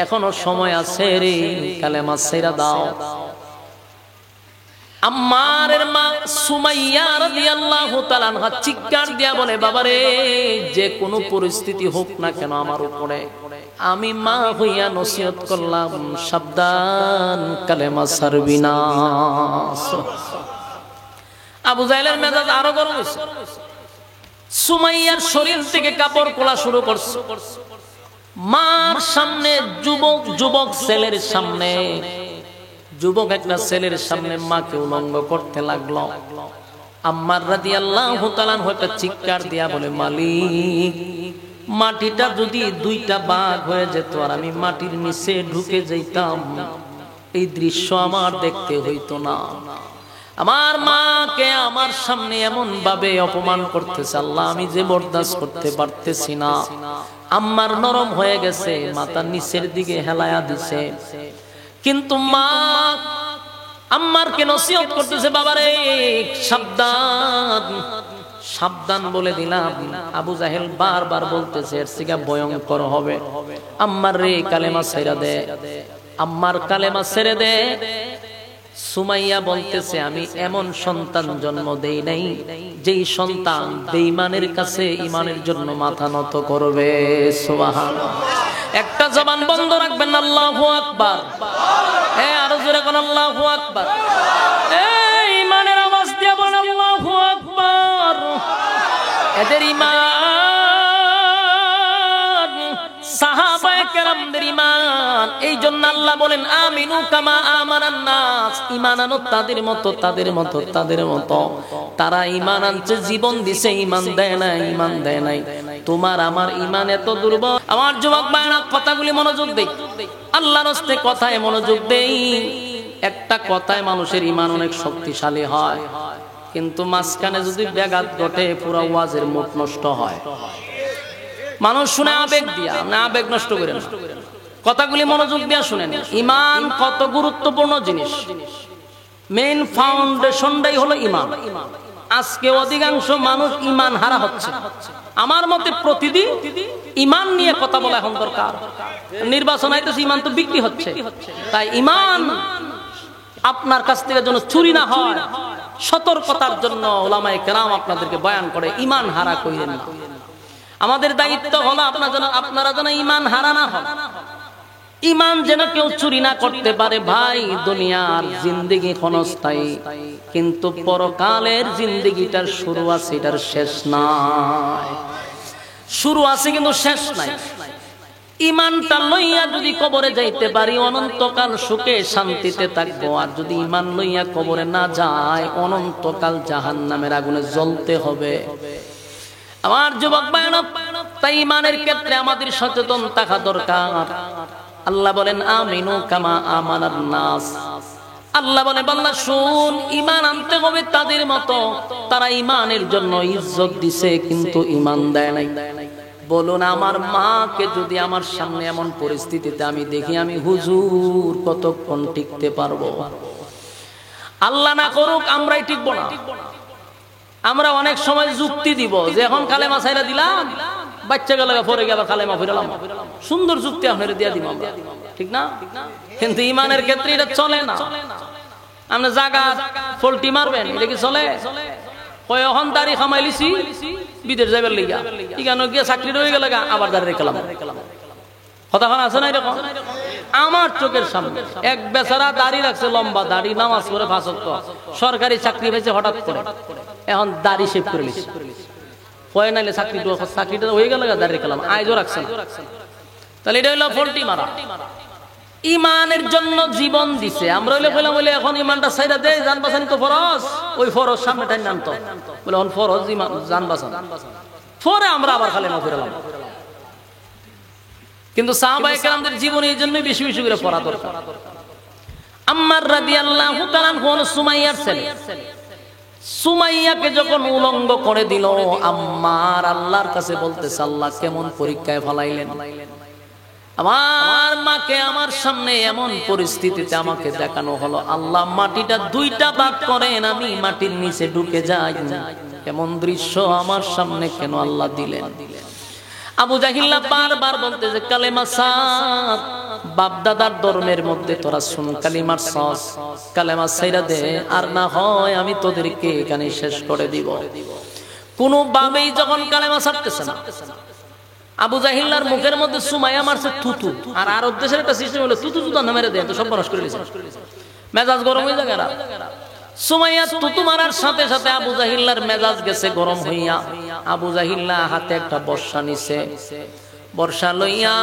এখনো সময় আছে রে, কালেমা ছেড়ে দাও। আম্মারের মা সুমাইয়া রাদিয়াল্লাহু তাআলা আনহা চিৎকার দিয়া বলে, বাবারে, যে কোনো পরিস্থিতি হোক না কেন আমার উপরে, আমি মা হইয়া নসিহত করলাম, সাবধান, কালেমা ছাড়বি না। আবু জাহেলের মেজাজ আরো গরম হইছে। সুমাইয়ার শরীর থেকে কাপড় খোলা শুরু করছে, মার সামনে, যুবক ছেলের সামনে, যুবক একটা ছেলের সামনে মাকে উলঙ্গ করতে লাগলো। আম্মার রাদিয়াল্লাহু তাআলা একটা চিৎকার দিয়া বলে, মালিক, মাটিটা যদি 2টা ভাগ হয়ে যেত আর আমি মাটির নিচে ঢুকে যাইতাম, এই দৃশ্য আমার দেখতে হইতো না। আমার মাকে আমার সামনে এমন ভাবে অপমান করতেছে, আল্লাহ, আমি যে বরদাস্ত করতে পারতেছি না। আম্মার নরম হয়ে গেছে, মাথা নিচের দিকে হেলায়া দিছে, কিন্তু মা আম্মারকে নসিহত করতেছে, বাবারে, সাবধান, সাবধান বলে দিলাম। আবু জাহেল বারবার বলতেছে, এর থেকে ভয়ঙ্কর হবে, আম্মার রে কালেমা ছেড়ে দে, আম্মার কালেমা ছেড়ে দে। সুমাইয়া বলতেছে, আমি এমন সন্তান জন্ম দেই নাই যেই সন্তান বেঈমানের কাছে ঈমানের জন্য মাথা নত করবে। সুবহানাল্লাহ। একটা জবান বন্ধ রাখবেন, আল্লাহু আকবার। আরো জোরে কোন আল্লাহু আকবার। ঈমানের আওয়াজ দিয়ে বলেন আল্লাহু আকবার। এদের ঈমান, সাহাবায়ে কেরামদের ঈমান, এই জন্য আল্লাহ বলেন, আমিনু কামা আমানান নাস, ঈমান আনো তাদের মতো, তাদের মতো, তাদের মতো। তারা ঈমান আনছে, জীবন দিছে, ঈমান দেয় না, ঈমান দেয় নাই। তোমার আমার ঈমান এত দুর্বল। আমার যুবক ভাইরা, কথাগুলি মনোযোগ দেই, আল্লাহর রাস্তায় কথায় মনোযোগ দেই। একটা কথায় মানুষের ঈমান অনেক শক্তিশালী হয়, কিন্তু মাঝখানে যদি ব্যাঘাত ঘটে, পুরো ওয়াজের মুড নষ্ট হয়। মানুষ শুনে আবেগ দিয়া, না আবেগ নষ্ট করে না। কথাগুলি মনোযোগ দিয়া শুনেন। ঈমান কত গুরুত্বপূর্ণ জিনিস, মেইন ফাউন্ডেশনটাই হলো ঈমান। আজকে অধিকাংশ মানুষ ঈমান হারা হচ্ছে। আমার মতে প্রতিদিন ঈমান নিয়ে কথা বলা এখন দরকার। নির্বাচন আইতেছে, ঈমান তো বিক্রি হচ্ছে। তাই ঈমান আপনার কাছ থেকে যেন চুরি না হয়, সতর্কতার জন্য উলামায়ে কেরাম আপনাদেরকে বয়ান করে ঈমান হারা কইরেন না। আমাদের দায়িত্ব হলো আপনারা যেন ঈমান হারা না হয়, ঈমান যেন কেউ চুরি না করতে পারে। ভাই, দুনিয়ার জিন্দেগি ক্ষণস্থায়ী, কিন্তু পরকালের জিন্দেগিটার শুরু আছে, এটার শেষ নাই। শুরু আছে কিন্তু শেষ নাই। ঈমানটা লইয়া যদি কবরে যাইতে পারি, অনন্তকাল সুখে শান্তিতে থাকবো। আর যদি ঈমান লইয়া কবরে না যায়, অনন্তকাল জাহান্নামের আগুনে জ্বলতে হবে। আমার যুবক ভাইরা, তাই ঈমানের ক্ষেত্রে আমাদের সচেতন থাকা দরকার। আল্লাহ বলেন আমিনু কামা আমানান নাস। আল্লাহ বলে বান্দা শুন, ঈমান আনতে হবে তাদের মতো। তারা ঈমানের জন্য ইজ্জত দিছে কিন্তু ঈমান দেয় নাই। বলুন, আমার মাকে যদি আমার সামনে এমন পরিস্থিতিতে আমি দেখি, আমি হুজুর কতক্ষণ টিকতে পারবো? আল্লাহ না করুক আমরাই টিকবো না। আমরা অনেক সময় যুক্তি দিব যে এখন কালেমা ছাইরা দিলাম, বাচ্চা গেল পরে গেল কালেমা ফিরালাম, সুন্দর যুক্তি আপনারা দিয়া দিব, ঠিক না? কিন্তু ঈমানের ক্ষেত্রে এটা চলে না। আপনি জায়গা ফল্টি মারবেন, এটা কি চলে? কয় এখন দাড়ি খামাইলিছি বিদেশ যাইবার লিগা, এখানে গিয়ে চাকরি রয়ে গেল, আবার দাড়ি রেখলাম। কথাখান আছে না এরকম? আমার চোখের সামনে এক বেচারা দাড়ি রাখছে, লম্বা দাড়ি, নামাজ পড়ে 5 ওয়াক্ত, সরকারি চাকরি পেয়েছে হঠাৎ করে, এখন দাড়ি শেভ করে লিছে। কয় নাইলে চাকরিটা হয়ে গেল, দাড়ি রেখলাম, আইজও রাখছে না। তাহলে এটা হইলো ফল্টি মারা। ঈমানের জন্য জীবন দিছে, আমরা হইলে কইলাম বলে এখন ঈমানটা ছাইরা দেই, জান বাঁচানি তো ফরজ, ওই ফরজ সামনে টাইম নামতো বলে এখন ফরজ ঈমান জান বাঁচান, পরে আমরা আবার কালেমা ফিরালাম। কিন্তু সাহাবায়ে কেরামদের জীবনে এই জন্যই বেশি বেশি করে পড়া দরকার। আম্মার রাদিয়াল্লাহু তাআলা কোন সুমাইয়ার ছেলে, সুমাইয়াকে যখন উলঙ্গ করে দিল, আম্মার আল্লাহর কাছে বলতেছে, আল্লাহ কেমন পরীক্ষায় ফলাইলেন আমার মাকে, আমার সামনে এমন পরিস্থিতিতে আমাকে দেখানো হলো। আল্লাহ মাটিটা 2টা ভাগ করেন, আমি মাটির নিচে ঢুকে যাই, এমন দৃশ্য আমার সামনে কেন আল্লাহ দিলেন? আবু জাহিল্লা বারবার বলতে যে কালেমা ছাড়, বাপ দাদার ধর্মের মধ্যে তোরা শুন কালিমার সস, কালেমা ছাইরা দে, আর না হয় আমি তোদেরকে এখানে শেষ করে দিব। কোন ভাবেই যখন কালেমা ছাড়তেছে না, আবু জাহিল্লার মুখের মধ্যে সুমাইয়া মারছে থুতু। আর আরব দেশের একটা সিস্টেম হলো থুতু জুতা না মেরে দেয়, তো সব বরস করে দিয়েছে, মেজাজ গরম হয়ে যায়। সুমাইয়া থুতু মারার সাথে সাথে আবু জাহিল্লার মেজাজ গেছে গরম হইয়া। আবু জাহিল্লা হাতে একটা বর্ষা নিছে, বর্ষা লইয়া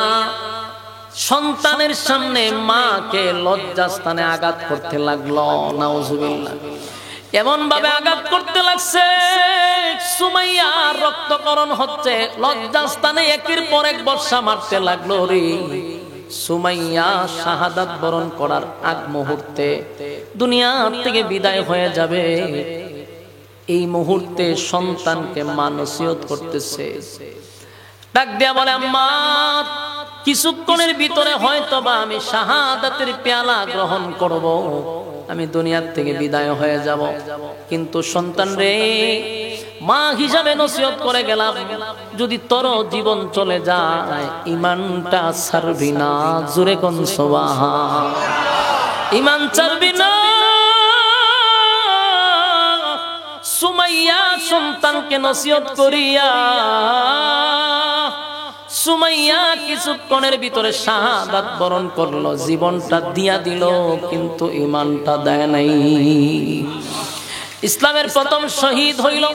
সন্তানের সামনে মাকে লজ্জাস্থানে আঘাত করতে লাগলো। নাউজুবিল্লাহ, এমন ভাবে আঘাত করতে লাগছে, সুমাইয়া রক্তকরণ হচ্ছে, লজ্জাস্থানে একের পর এক বর্ষা মারতে লাগলো রে। সুমাইয়া শাহাদাত বরণ করার আগ মুহূর্তে দুনিয়া থেকে বিদায় হয়ে যাবে, এই মুহূর্তে সন্তানকে মা নসিহত করতেছে, ডাক দিয়া বলে, আম্মা কিছুক্ষণের ভিতরে হয়তোবা আমি শাহাদাতের পেয়ালা গ্রহণ করব, আমি দুনিয়ার থেকে বিদায় হয়ে যাব, কিন্তু সন্তান রে, মা হিসাবে নসিহত করে গেলাম, যদি তোর জীবন চলে যায় ঈমানটা ছাড়বি না। জোরে কোন সুবহান, ঈমান ছাড়বি না। সুমাইয়া সন্তানকে নসিহত করিয়া সুমাইয়া কিছুক্ষণের ভিতরে শাহাদাত বরণ করলো, জীবনটা দিয়া দিল, কিন্তু ঈমানটা দেয় নাই। ইসলামের প্রথম শহীদ হইল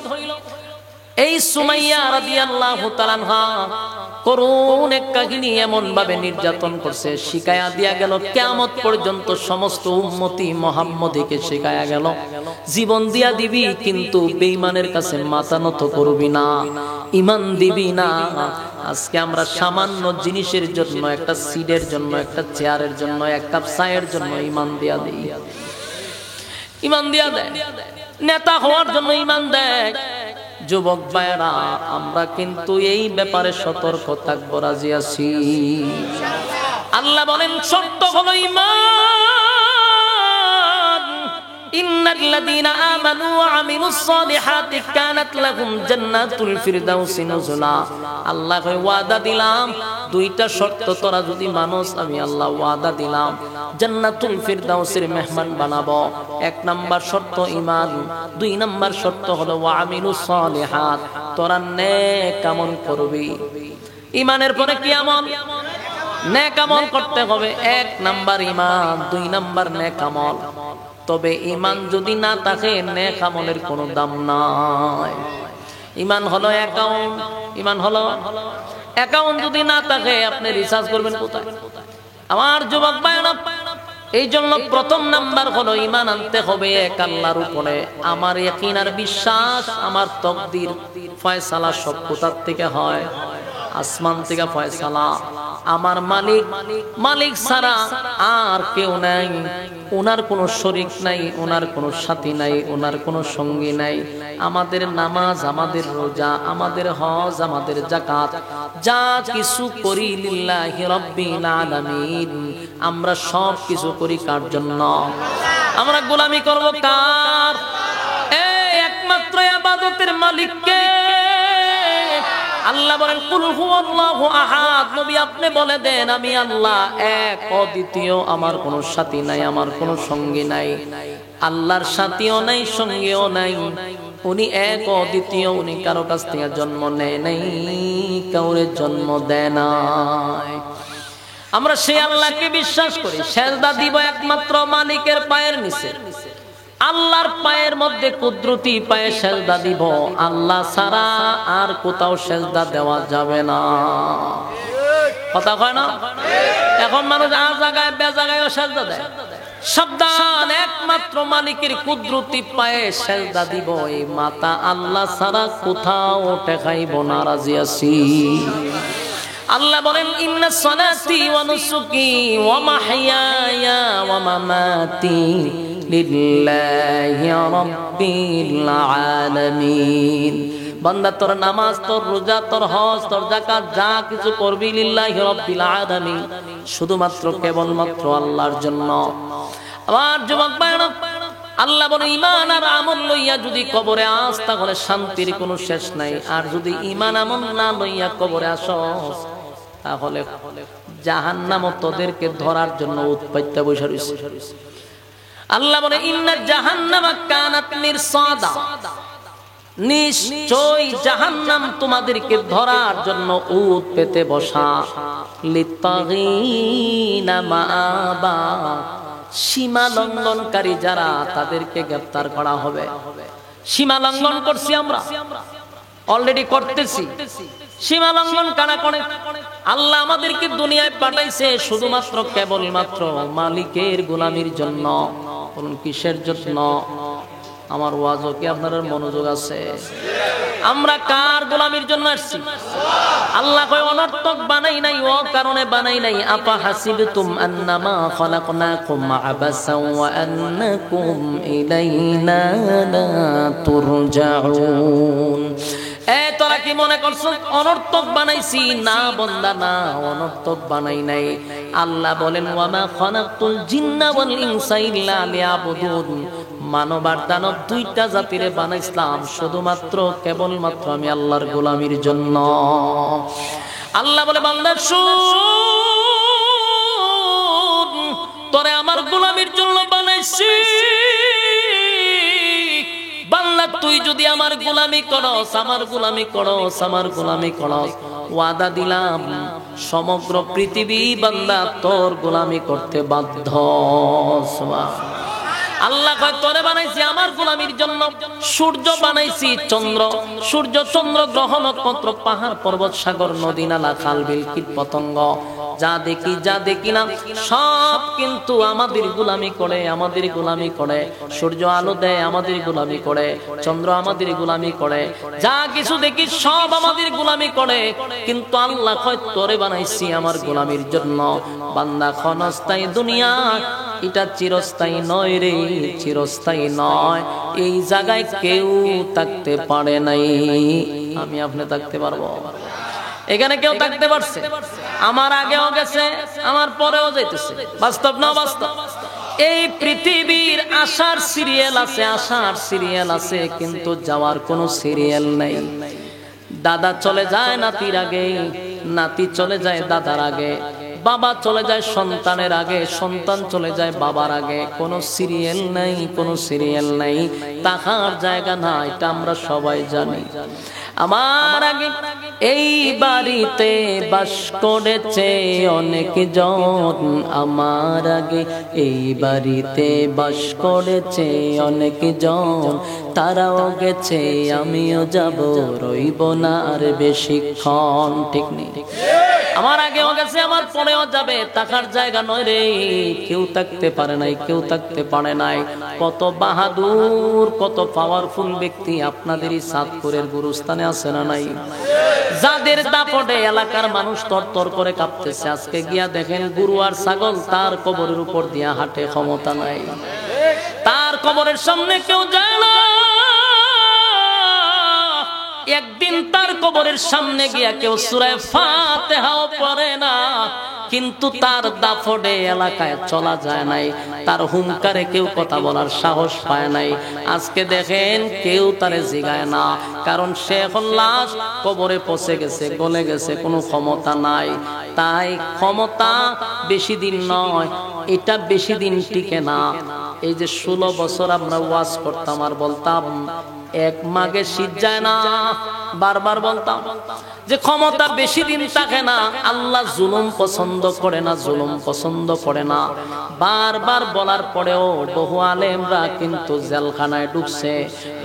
এই সুমাইয়া রাদিয়াল্লাহু তাআলা আনহা। করুণ এক কাহিনী, এমন ভাবে নির্যাতন করছে, শিখায়া দিয়া গেল, কিয়ামত পর্যন্ত সমস্ত উম্মতি মুহাম্মদীকে শিখায়া গেল, জীবন দিয়া দিবি কিন্তু বেঈমানের কাছে মাথা নত করবি না, ঈমান দিবি না। আজকে আমরা সামান্য জিনিসের জন্য, একটা সিটের জন্য, একটা চেয়ারের জন্য, এক কাপ চায়ের জন্য ঈমান দিয়া দেই, ঈমান দিয়া দেয়, নেতা হওয়ার জন্য ঈমান দেয়। যুবক ভাইরা, আমরা কিন্তু এই ব্যাপারে সতর্ক থাকবো, রাজি আছি। আল্লাহ বলেন শর্ত হলো ঈমান, ইন্নাল্লাযীনা আমানু ওয়া আমিলুস সালিহাতি কানাত লাহুম জান্নাতুল ফিরদাউসি নুজুলা। আল্লাহ কয় ওয়াদা দিলাম, দুইটা শর্ত তোরা যদি মানুষ, আমি আল্লাহ ওয়াদা দিলাম জান্নাতুল ফিরদাউসের মেহমান বানাবো। এক নাম্বার শর্ত ঈমান, দুই নাম্বার শর্ত হলো ওয়া আমিলুস সালিহাত, তোরা নেক আমল করবি। ঈমানের পরে কি আমল? নেক আমল করতে হবে। এক নাম্বার ঈমান, দুই নাম্বার নেক আমল। তবে ঈমান যদি না থাকে নেক আমলের কোনো দাম নাই। ঈমান হলো অ্যাকাউন্ট, ঈমান হলো অ্যাকাউন্ট, যদি না থাকে আপনি রিচার্জ করবেন কোথায়? আমার যুবক ভাইরা, এই জন্য প্রথম নাম্বার হলো ঈমান আনতে হবে এক আল্লাহর উপরে। আমার ইয়াকিন আর বিশ্বাস, আমার তাকদীর ফয়সালা সব কোথার থেকে হয়? আসমান থেকে ফয়সালা। আমার মালিক, মালিক ছাড়া আর কেউ নাই, ওনার কোনো শরীক নাই, ওনার কোনো সাথী নাই, ওনার কোনো সঙ্গী নাই। আমাদের নামাজ, আমাদের রোজা, আমাদের হজ, আমাদের যাকাত, যা কিছু করি লিল্লাহি রাব্বিল আলামিন। আমরা সব কিছু করি কার জন্য? আমরা গোলামি করব কার? এই একমাত্র ইবাদতের মালিককে। আল্লাহ বলেন কুল হুয়াল্লাহু আহাদ। নবী আপনি বলে দেন আমি আল্লাহ এক, অদ্বিতীয়, আমার কোনো সাথী নাই, আমার কোনো সঙ্গী নাই। আল্লাহর সাথীও নাই, সঙ্গীও নাই। উনি এক, অদ্বিতীয়, উনি কারো কাছ থেকে জন্ম নেয় নাই, কাউরে জন্ম দেয় নাই। আমরা সেই আল্লাহকে বিশ্বাস করি। সেজদা দিব একমাত্র মালিকের পায়ের নিচে। আল্লাহর পায়ের মধ্যে কুদরতি পায়ে সেজদা দিব। আল্লাহ ছাড়া আর কোথাও সেজদা দেওয়া যাবে না। কথা কয় না? এখন মানুষ আ জায়গায় বে জায়গায়ও সেজদা দেয়। সাবধান, একমাত্র মালিকের কুদরতি পায়ে সেজদা দিব। এই মাতা আল্লাহ ছাড়া কোথাও ঠেকাইব না, রাজি আছি। আল্লাহ বলেন ইন্না সলাতি ওয়া নুসুকি ওয়া মাহইয়ায়া ওয়া মামাতি লিল্লাহি রাব্বিল আলামিন। বান্দা তোর নামাজ, তোর রোজা, তোর হজ, তোর যাকাত যা কিছু করবি লিল্লাহি রাব্বিল আলামিন, শুধুমাত্র কেবলমাত্র আল্লাহর জন্য। আমার যুবক ভাইরা, আল্লাহ বলে ঈমান আর আমল লইয়া যদি কবরে আস তাহলে শান্তির কোনো শেষ নাই। আর যদি ঈমান আমল না লইয়া কবরে আসস তাহলে জাহান্নাম তোদেরকে ধরার জন্য উৎপাইত্যা বসে রইছে। আল্লাহ বলে ইন্না জাহান্নামা কানাত মিরসাদা, নিশ্চয় জাহান্নাম তোমাদেরকে ধরার জন্য উৎ পেতে বসা। লিত্তাগিনা মাআবা, সীমা লঙ্ঘনকারী যারা তাদেরকে গ্রেফতার করা হবে। সীমা লঙ্ঘন করছি আমরা, অলরেডি করতেছি। সীমা লঙ্ঘন কারা করে? আল্লাহ আমাদেরকে দুনিয়ায় পাঠাইছে শুধুমাত্র কেবলমাত্র মালিকের গোলামির জন্য। বলুন কিসের জন্য? আমার ওয়াজও কি আপনার মনোযোগ আছে? আমরা কার গোলামির জন্য আসছি? আল্লাহ কয় অনর্থক বানাই নাই, ও কারণে বানাই নাই। আফা হাসিবতুম আন্নামা খালাকনাকুম আবাসা ওয়া আন্নাকুম ইলাইনা লা তুরজাউন। তোরা কি মনে করছো অনর্থক বানাইছি? না বান্দা, না, অনর্থক বানাই নাই। আল্লাহ বলেন ওয়ামা খালাকতুল জিন্না ওয়াল ইনসা ইল্লা লিয়াবুদুন। মানব আর দানব দুইটা জাতিরে বানাইছিলাম শুধুমাত্র কেবলমাত্র আমি আল্লাহর গোলামির জন্য। আল্লাহ বলে বান্দা শুন, তোরে আমার গোলামির জন্য বানাইছি। বান্দা তুই যদি আমার গোলামি করস, আমার গোলামি করস, আমার গোলামি করস, ওয়াদা দিলাম সমগ্র পৃথিবী বান্দা তোর গোলামি করতে বাধ্য। আল্লাহ কয় তোরে বানাইছি আমার গোলামির জন্য। সূর্য বানাইছি, চন্দ্র, সূর্য, চন্দ্র, গ্রহ, নক্ষত্র, পাহাড়, পর্বত, সাগর, নদী, নালা, খাল, বিল, কীট পতঙ্গ, যা দেখি যা দেখি না সব কিন্তু আমাদের গোলামি করে, আমাদের গোলামি করে। সূর্য আলো দেয়, আমাদের গোলামি করে। চন্দ্র আমাদের গোলামি করে। যা কিছু দেখি সব আমাদের গোলামি করে। কিন্তু আল্লাহ কয় তোরে বানাইছি আমার গোলামির জন্য। বান্দা ক্ষণস্থায়ী দুনিয়া, এটা চিরস্থায়ী নয় রে, চিরস্থায়ী নয়। এই জায়গায় কেউ থাকতে পারে নাই। আমি আপনি থাকতে পারবো? এখানে কেউ থাকতে পারছে? আমার আগেও গেছে, আমার পরেও যাইতেছে। বাস্তব না বাস্তব? এই পৃথিবীর আসার সিরিয়াল আছে কিন্তু যাওয়ার কোনো সিরিয়াল নাই। দাদা চলে যায় নাতির আগে, নাতি চলে যায় দাদার আগে, বাবা চলে যায় সন্তানের আগে, সন্তান চলে যায় বাবার আগে। কোনো সিরিয়াল নাই, কোনো সিরিয়াল নাই, তাকার জায়গা না, এটা আমরা সবাই জানি। আমার আগে এই বাড়িতে বাস করেছে অনেক জন, আমার আগে এই বাড়িতে বাস করেছে অনেক জন, তারাও গেছে আমিও যাব, রইব না আর বেশিক্ষণ। ঠিক নেই? আমার আগেও গেছে, আমার পরেও যাবে, থাকার জায়গা নয় রে। কেউ থাকতে পারে নাই, কেউ থাকতে পারে নাই। কত বাহাদুর, কত পাওয়ারফুল ব্যক্তি আপনাদেরই চাঁদপুরের গুরুস্থানে আছে না নাই? যাদের দাপটে এলাকার মানুষ তরতর করে কাঁপতেছে। আজকে গিয়া দেখেন গরু আর ছাগল তার কবরের উপর দিয়া হাঁটে, ক্ষমতা নাই। তার কবরের সামনে কেউ যায় না। একদিন তার কবরের সামনে গিয়া কেউ সূরা ফাতিহাও পড়ে না, কিন্তু তার দাফড়ে এলাকায় চলা যায় নাই, তার হুঙ্কারে কেউ কথা বলার সাহস পায় নাই। আজকে দেখেন কেউ তারে জিগায় না, কারণ সে এখন লাশ, কবরে পচে গেছে, গলে গেছে, কোনো ক্ষমতা নাই। তাই ক্ষমতা বেশি দিন নয়, এটা বেশি দিন টিকে না। এই যে 16 বছর আমরা ওয়াজ করতাম আর বলতাম এক মাঘে শীত যায় না, বারবার বলতাম যে ক্ষমতা বেশি দিন থাকে না, আল্লাহ জুলুম পছন্দ করে না, জুলুম পছন্দ করে না। বারবার বলার পরেও বহু আলেমরা কিন্তু জেলখানায় ঢুকছে,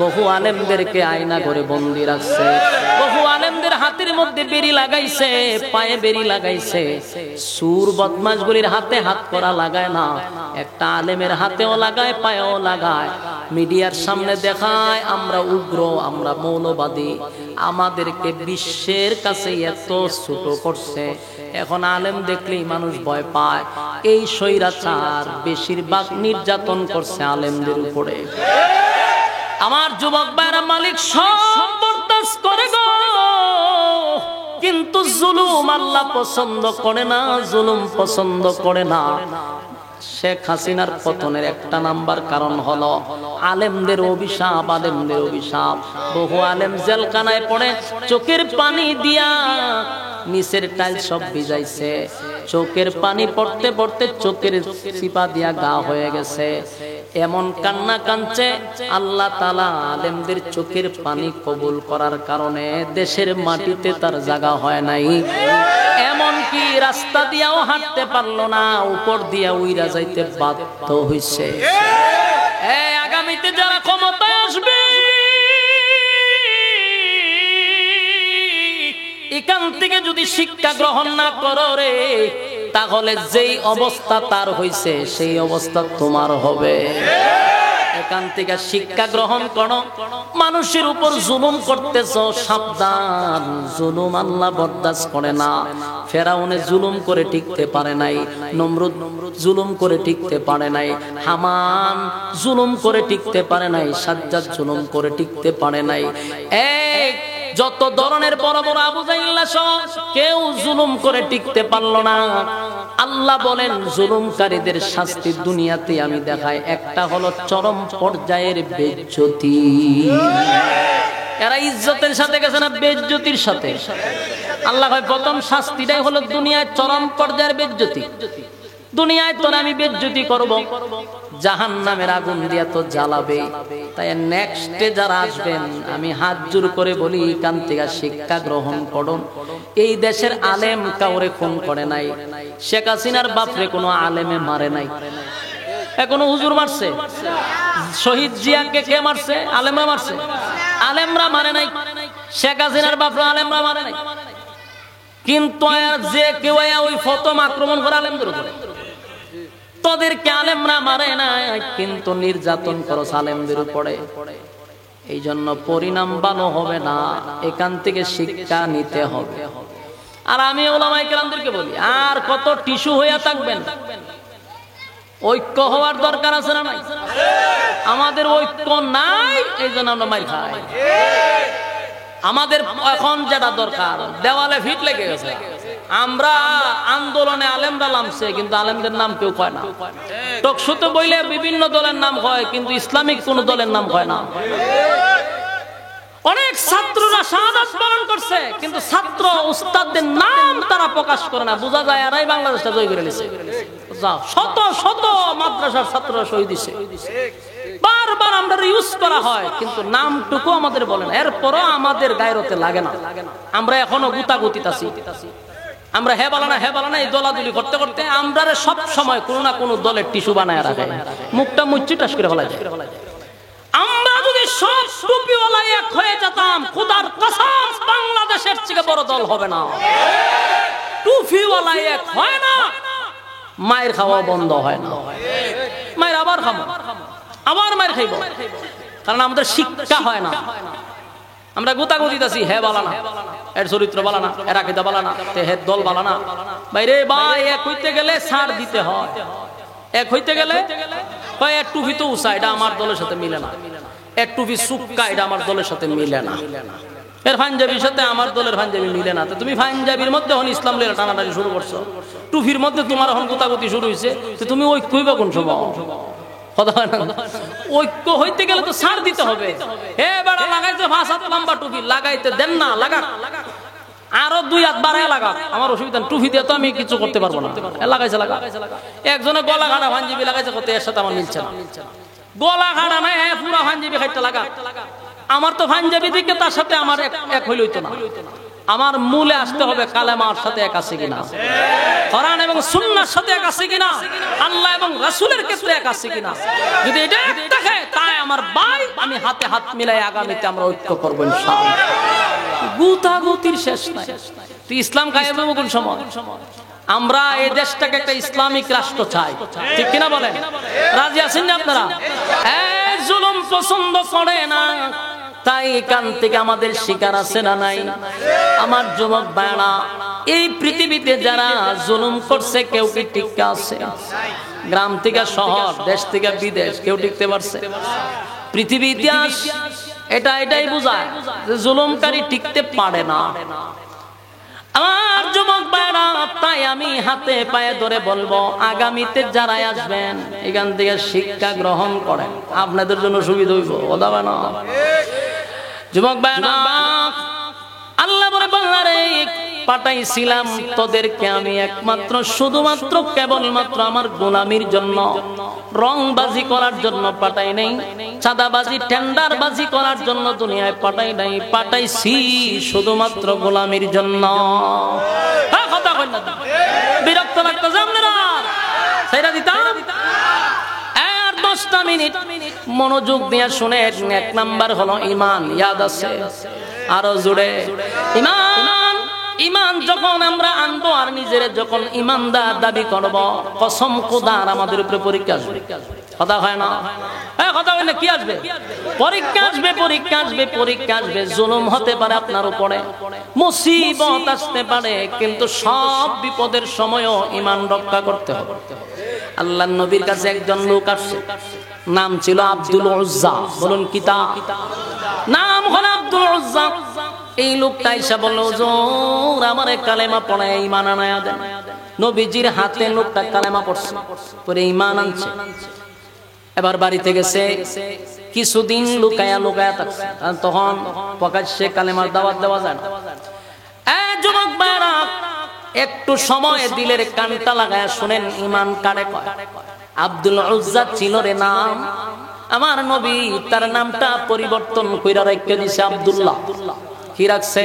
বহু আলেমদেরকে আয়না করে বন্দি রাখছে, বহু আলেমদের হাতের মধ্যে বেরি লাগাইছে, পায়ে বেরি লাগাইছে। সুর বদমাশগুলির হাতে হাত করা লাগায় না, একটা আলেমের হাতেও লাগায়, পায়েও লাগায়। মিডিয়ার সামনে দেখায় আমরা উগ্র, আমরা মৌলবাদী, আমাদেরকে বিশ্বের কাছে এত ছোট করছে। এখন আলেম দেখলেই মানুষ ভয় পায়। এই স্বৈরাচার বেশিরভাগ নির্যাতন করছে আলেমদের উপরে। আমার যুবক ভাইরা, মালিক সব বরদাস্ত করে গো, কিন্তু জুলুম আল্লাহ পছন্দ করে না, জুলুম পছন্দ করে না। শেখ হাসিনার পতনের একটা নাম্বার কারণ হলো আলেমদের অভিশাপ, আলেমদের অভিশাপ। বহু আলেম জেলখানায় পড়ে চোখের পানি দিয়া নিচের টাইল সব ভিজাইছে, চোখের পানি পড়তে পড়তে চোখের চিপা দিয়া গা হয়ে গেছে। এমন কান্না কাঁদছে, আল্লাহ তাআলা আলেমদের চোখের পানি কবুল করার কারণে দেশের মাটিতে তার জায়গা হয় নাই। এমনকি রাস্তা দিয়াও হাঁটতে পারলো না, উপর দিয়া উইরা যাইতে বাধ্য হইছে। আগামীতে যারা ক্ষমতায় আসবে, এখান থেকে যদি শিক্ষা গ্রহণ না করো রে, তাহলে যেই অবস্থা তার হইছে সেই অবস্থা তোমার হবে। এখান থেকে শিক্ষা গ্রহণ করো। মানুষের উপর জুলুম করতেছো, সাবধান, জুলুম আল্লাহ বরদাস্ত করে না। ফেরাউনে জুলুম করে টিকতে পারে নাই, নমরুদ জুলুম করে টিকতে পারে নাই, হামান জুলুম করে টিকতে পারে নাই, সাজ্জাদ জুলুম করে টিকতে পারে নাই। যত ধরনের বড় বড় আবু জাহেল কেউ জুলুম করে টিকতে পারলো না। আল্লাহ বলেন জুলুমকারীদের শাস্তি দুনিয়াতে আমি দেখাই, একটা হলো চরম পর্যায়ের বেইজ্জতি। এরা ইজ্জতের সাথে গেছে না বেইজ্জতির সাথে? আল্লাহ কয় প্রথম শাস্তিটাই হলো দুনিয়ায় চরম পর্যায়ের বেইজ্জতি। দুনিয়ায় তো আমি বেইজ্জতি করব, জাহান্নামের আগুন দিয়া তো জ্বালাবে। তাই নেক্সটে যারা আসবেন আমি হাত জোর করে বলি, কান থেকে শিক্ষা গ্রহণ করুন। এই দেশের আলেম কাউরে খুন করে নাই, শেখ হাসিনার বাপরে কোনো আলেমে মারে নাই। এখনো হুজুর মারছে? শহীদ জিয়াকে কে মারছে? আলেমরা মারছে? আলেমরা মারে নাই। শেখ হাসিনার বাপরে আলেমরা মারে নাই। কিন্তু যে কেউ ওই ফতম আক্রমণ করে আলেমদের উপরে, তোদেরকে আলেমরা মারে নাই, কিন্তু নির্যাতন করো আলেমদের উপরে। এই জন্য পরিণাম ভালো হবে না, এখান থেকে শিক্ষা নিতে হবে। আর আমি ওলামায়ে কেরামদেরকে বলি, আর কত টিস্যু হইয়া থাকবেন? ঐক্য হওয়ার দরকার আছে না নাই? আমাদের ঐক্য নাই, এই জন্য আমরা মাইর খাই। আমাদের এখন যেটা দরকার, দেওয়ালে ফিট লেগে গেছে, আমরা আন্দোলনে আলেমরা নামছে, কিন্তু আলেমদের নাম কেউ কয় না। টকশোতে বইলে বিভিন্ন দলের নাম হয়, কিন্তু ইসলামিক কোন দলের নাম হয় না। অনেক ছাত্ররা শাহাদাত বরণ করছে, কিন্তু ছাত্র উস্তাদদের নাম তারা প্রকাশ করে না। বোঝা যায় এরাই বাংলাদেশটা জয় করে নিছে। শত শত মাদ্রাসার ছাত্ররা শহীদ হইছে। বারবার আমরা ইউজ করা হয়, কিন্তু নামটুকু আমাদের বলে না। এরপরও আমাদের গায়রতে লাগে না। আমরা এখনো গুতাগুতিত আছি। আমরা হে বলা না এই দলাদলি করতে করতে আমরা সব সময় কোনো না কোনো দলের টিস্যু বানায় রাখে, মুখটা মুচ্ছি টাস করে ফেলা যায়। আমরা যদি সব টুপিওয়ালা এক হয়ে যেতাম, খোদার কসম বাংলাদেশের থেকে বড় দল হবে না। টুপিওয়ালা এক হয় না, মায়ের খাওয়া বন্ধ হয় না। মায়ের আবার খাবো, আবার মায়ের খাইব, কারণ আমাদের শিক্ষা হয় না। আমরা গুতাগুতিত আছি, হে বলা না, এর চরিত্র বলা না, এর আকিদা বলা না, হে দল বলা না। বাইরে ভাই এক হইতে গেলে ছাড় দিতে হয়। এক হইতে গেলে এক টুপি তো উঁচা, এটা আমার দলের সাথে মিলে না। এক টুপি সুক্কা, এটা আমার দলের সাথে মিলে না। এর পাঞ্জাবির সাথে আমার দলের পাঞ্জাবি মিলে না। তো তুমি পাঞ্জাবির মধ্যে হন ইসলাম লেলা টানাটানি শুরু করছো, টুপির মধ্যে তোমার হন গুতাগুতি শুরু হয়েছে। তো তুমি ঐক্য হইবা কোন সময়? ঐক্য হইতে গেলে তো ছাড় দিতে হবে। হে বেড়া লাগাইতে 5 হাত লম্বা টুপি লাগাইতে দেন না, লাগা আরো 2 হাত বাড়ায় লাগা, আমার অসুবিধা। টুপি দিয়ে তো আমি কিছু করতে পারবো না। লাগাইছে লাগা। একজনে গলা খাড়া পাঞ্জাবি লাগাইছে, করতে এর সাথে আমার মিলছে না। গলা খাড়া নাই, হ্যাঁ পুরা পাঞ্জাবি খাইতে লাগা। আমার তো পাঞ্জাবি দিকে তার সাথে আমার এক হইল হইতো না। আমার মূলে আসতে হবে কালেমার সাথে এক আছে কিনা, কোরআন এবং সুন্নাহর সাথে এক আছে কিনা, আল্লাহ এবং রাসূলের ক্ষেত্রে এক আছে কিনা। যদি এটা থাকে তাই আমার ভাই, আমি হাতে হাত মিলাই আগামীতে আমরা ঐক্য করব ইনশাআল্লাহ। গুতাগুতির শেষ নাই। তুই ইসলাম কায়েম হবে কোন সময়? আমরা এই দেশটাকে একটা ইসলামিক রাষ্ট্র চাই, ঠিক কিনা বলেন? রাজি আছেন না আপনারা? এই জুলুম পছন্দ করে না, তাই এখান থেকে আমাদের শিকার আছে না নাই? আমার যুবক ভাইরা, এই পৃথিবীতে যারা জুলুম করছে কেউ কি টিকে আছে? গ্রাম থেকে শহর, দেশ থেকে বিদেশ, কেউ টিকতে পারছে? পৃথিবী ইতিহাস এটাই বোঝায় যে জুলুমকারী টিকতে পারে না। আমার যুবক ভাইরা, তাই আমি হাতে পায়ে ধরে বলবো, আগামীতে যারা আসবেন এখান থেকে শিক্ষা গ্রহণ করেন, আপনাদের জন্য সুবিধা হইব। ওদাবা না যুবক ভাইরা, আল্লাহ বলে বাংলারে পাঠাইছিলাম তোদেরকে আমি একমাত্র শুধুমাত্র কেবলমাত্র আমার গোলামির জন্য, রংবাজি করার জন্য পাঠাই নাই, চাঁদাবাজি টেন্ডারবাজি করার জন্য দুনিয়ায় পাঠাই নাই। পাঠাইছি শুধুমাত্র গোলামির জন্য। কথা কই না? বিরক্ত লাগতো আপনারা? সেটা দিতাম। আর 10টা মিনিট মনোযোগ দিয়ে শুনে। 1 নাম্বার হলো ঈমান। ইয়াদ আছে? আরো জুড়ে ঈমান। ঈমান যখন আমরা আনবো আর নিজের যখন ঈমানদার দাবি করব, কসম খোদার আমাদের উপরে পরীক্ষা আসবে। কথা হয় না? হ্যাঁ কথা হয় না? কি আসবে? পরীক্ষা আসবে, পরীক্ষা আসবে, পরীক্ষা আসবে। জুলুম হতে পারে আপনার উপরে, মুসিবত আসতে পারে, কিন্তু সব বিপদের সময়ও ঈমান রক্ষা করতে হবে। আল্লাহর নবীর কাছে একজন লোক আসছে, নাম ছিল আব্দুল উজ্জা। বলুন কিতা নাম? হলো আব্দুল উজ্জা। এই লোকটা এসে বলল, হুজুর আমারে কালেমা পড়ায় ঈমান আনায়া দেন। নবীজির হাতে লোকটা কালেমা পড়ছে, পরে ঈমান আনছে। এবার বাড়িতে গেছে, কিছুদিন লুকায়া থাকছে, তখন প্রকাশ্যে কালেমার দাওয়াত দেওয়া যায় না। যুবক ভাইরা, একটু সময় দিলের কানটা লাগায় শুনেন, ঈমান কারে কয়? আব্দুল উজ্জা ছিল রে নাম। আমার নবী তার নামটা পরিবর্তন কইরা রাখতে দিছে আব্দুল্লাহ। কি রাখছে?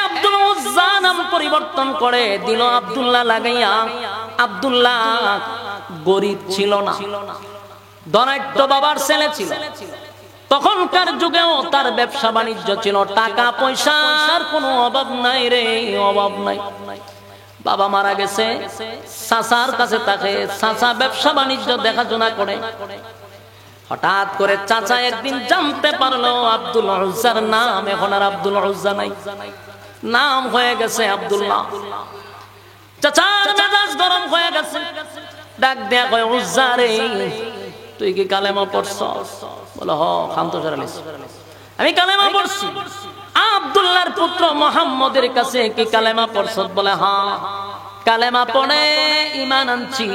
আব্দুল উজ্জা নাম পরিবর্তন করে দিল আব্দুল্লাহ লাগাইয়া। আব্দুল্লাহ গরিব ছিল না, ধনাঢ্য বাবার ছেলে ছিল। তখনকার যুগেও তার ব্যবসা বাণিজ্য ছিল, টাকা পয়সার কোনো অভাব নাই রে, অভাব নাই। বাবা মারা গেছে, চাচার কাছে থাকে, চাচা ব্যবসা বাণিজ্য দেখাশোনা করে। হঠাৎ করে চাচা একদিন জানতে পারলো আব্দুল উজ্জার নাম এখন আর আব্দুল উজ্জা নাই, নাম হয়ে গেছে আব্দুল্লাহ। চাচার মেজাজ গরম হয়ে গেছে, ডাক দেয়া কয়, উজ্জা রে তুই কি কালেমা পড়ছস? বলো হ, শান্ত সরালিস, আমি কালেমা পড়ছি। আব্দুল্লাহ আব্দুল্লাহর পুত্র মুহাম্মদের কাছে কি কালেমা পড়ছস? বলে হ্যাঁ, কালেমা পড়ে ঈমান আনছি।